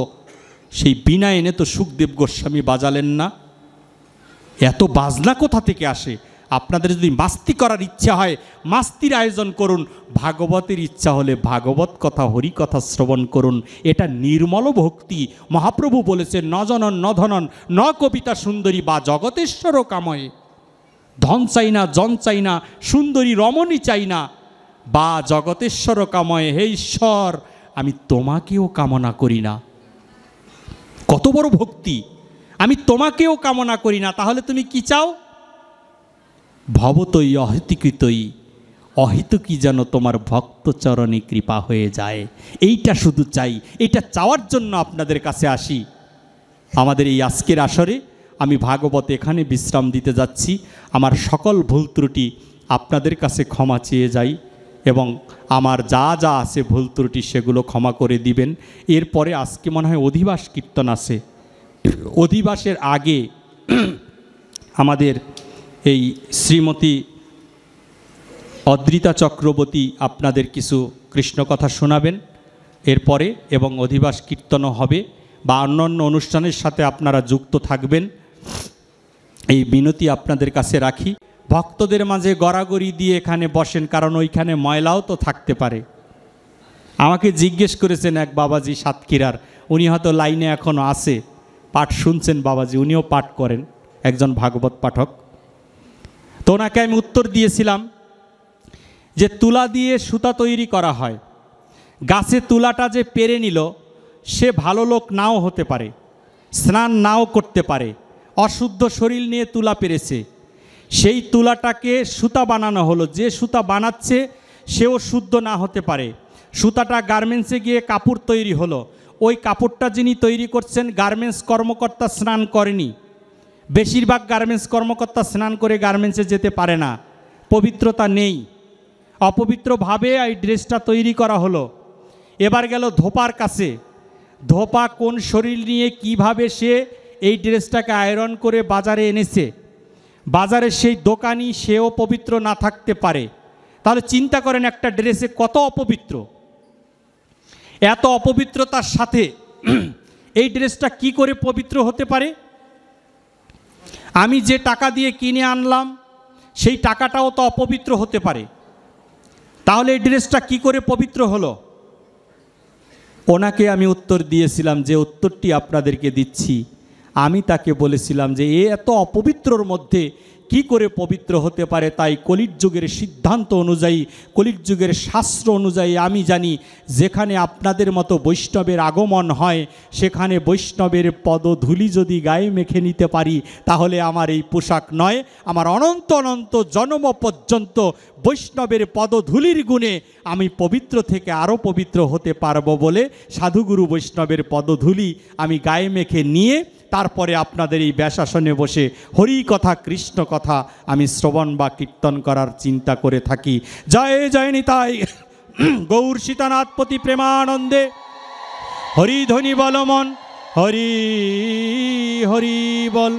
সেই বীণা এনে তো সুখদেব গোস্বামী বাজালেন না। এত বাজনা কোথা থেকে আসে? আপনাদের যদি মাস্তি করার ইচ্ছা হয় মাস্তির আয়োজন করুন, ভাগবতের ইচ্ছা হলে ভাগবত কথা হরি কথা শ্রবণ করুন। এটা নির্মল ভক্তি। মহাপ্রভু বলেছেন, ন জনন ন ধনন ন কবিতা সুন্দরী বা জগতেশ্বর কাময়ে। ধন চাই না, জন চাই না, সুন্দরী রমণী চাই না, বা জগতেশ্বর কাময়ে। হে ঈশ্বর, আমি তোমাকেও কামনা করি না। কত বড় ভক্তি! আমি তোমাকেও কামনা করি না, তাহলে তুমি কি চাও? ভবতই অহিতকৃতই, অহিতকী যেন তোমার ভক্তচরণে কৃপা হয়ে যায়। এইটা শুধু চাই, এটা চাওয়ার জন্য আপনাদের কাছে আসি। আমাদের এই আজকের আসরে আমি ভাগবত এখানে বিশ্রাম দিতে যাচ্ছি। আমার সকল ভুল ত্রুটি আপনাদের কাছে ক্ষমা চেয়ে যাই, এবং আমার যা যা আছে ভুল ত্রুটি সেগুলো ক্ষমা করে দিবেন। এরপরে আজকে মনে হয় অধিবাস কীর্তন আছে। অধিবাসের আগে আমাদের এই শ্রীমতী অদ্রিতা চক্রবর্তী আপনাদের কিছু কৃষ্ণ কথা শোনাবেন এরপরে, এবং অধিবাস কীর্তনও হবে, বা অন্যান্য অনুষ্ঠানের সাথে আপনারা যুক্ত থাকবেন, এই বিনতি আপনাদের কাছে রাখি। ভক্তদের মাঝে গড়াগড়ি দিয়ে এখানে বসেন, কারণ ওইখানে ময়লাও তো থাকতে পারে। আমাকে জিজ্ঞেস করেছেন এক বাবাজি সাতক্ষীরার, উনি হয়তো লাইনে এখনও আছে, পাঠ শুনছেন বাবাজি, উনিও পাঠ করেন, একজন ভাগবত পাঠক। তো ওনাকে আমি উত্তর দিয়েছিলাম যে তুলা দিয়ে সুতা তৈরি করা হয়, গাছে তুলাটা যে পেরে নিল সে ভালো লোক নাও হতে পারে, স্নান নাও করতে পারে, অশুদ্ধ শরীর নিয়ে তুলা পেরেছে, সেই তুলাটাকে সুতা বানানো হলো, যে সুতা বানাচ্ছে সেও শুদ্ধ না হতে পারে, সুতাটা গার্মেন্টসে গিয়ে কাপড় তৈরি হলো, ওই কাপড়টা যিনি তৈরি করছেন গার্মেন্টস কর্মকর্তা স্নান করেনি, বেশিরভাগ গার্মেন্টস কর্মকর্তা স্নান করে গার্মেন্টসে যেতে পারে না, পবিত্রতা নেই, অপবিত্রভাবে এই ড্রেসটা তৈরি করা হলো। এবার গেল ধোপার কাছে, ধোপা কোন শরীর নিয়ে কিভাবে সে এই ড্রেসটাকে আয়রন করে বাজারে এনেছে, বাজারে সেই দোকানি সেও পবিত্র না থাকতে পারে। তাহলে চিন্তা করেন একটা ড্রেসে কত অপবিত্র, এত অপবিত্রতার সাথে এই ড্রেসটা কি করে পবিত্র হতে পারে? আমি যে টাকা দিয়ে কিনে আনলাম সেই টাকাটাও তো অপবিত্র হতে পারে, তাহলে এই ড্রেসটা কি করে পবিত্র হলো? ওনাকে আমি উত্তর দিয়েছিলাম, যে উত্তরটি আপনাদেরকে দিচ্ছি, আমি তাকে বলেছিলাম যে এ এত অপবিত্রর মধ্যে কি করে পবিত্র হতে পারে। তাই কলির যুগের সিদ্ধান্ত অনুযায়ী, কলির যুগের শাস্ত্র অনুযায়ী আমি জানি যেখানে আপনাদের মতো বৈষ্ণবের আগমন হয় সেখানে বৈষ্ণবের পদধূলি যদি গায়ে মেখে নিতে পারি তাহলে আমার এই পোশাক নয়, আমার অনন্ত অনন্ত জন্ম পর্যন্ত বৈষ্ণবের পদধূলির গুণে আমি পবিত্র থেকে আরও পবিত্র হতে পারবো বলে সাধুগুরু বৈষ্ণবের পদধূলি আমি গায়ে মেখে নিয়ে তারপরে আপনাদের এই ব্যাসাসনে বসে হরি কথা কৃষ্ণ কথা আমি শ্রবণ বা কীর্তন করার চিন্তা করে থাকি। জয় জয় নিতাই গৌর সীতানাথপতি প্রেমানন্দে। হরি ধ্বনি বল মন, হরি হরি বল।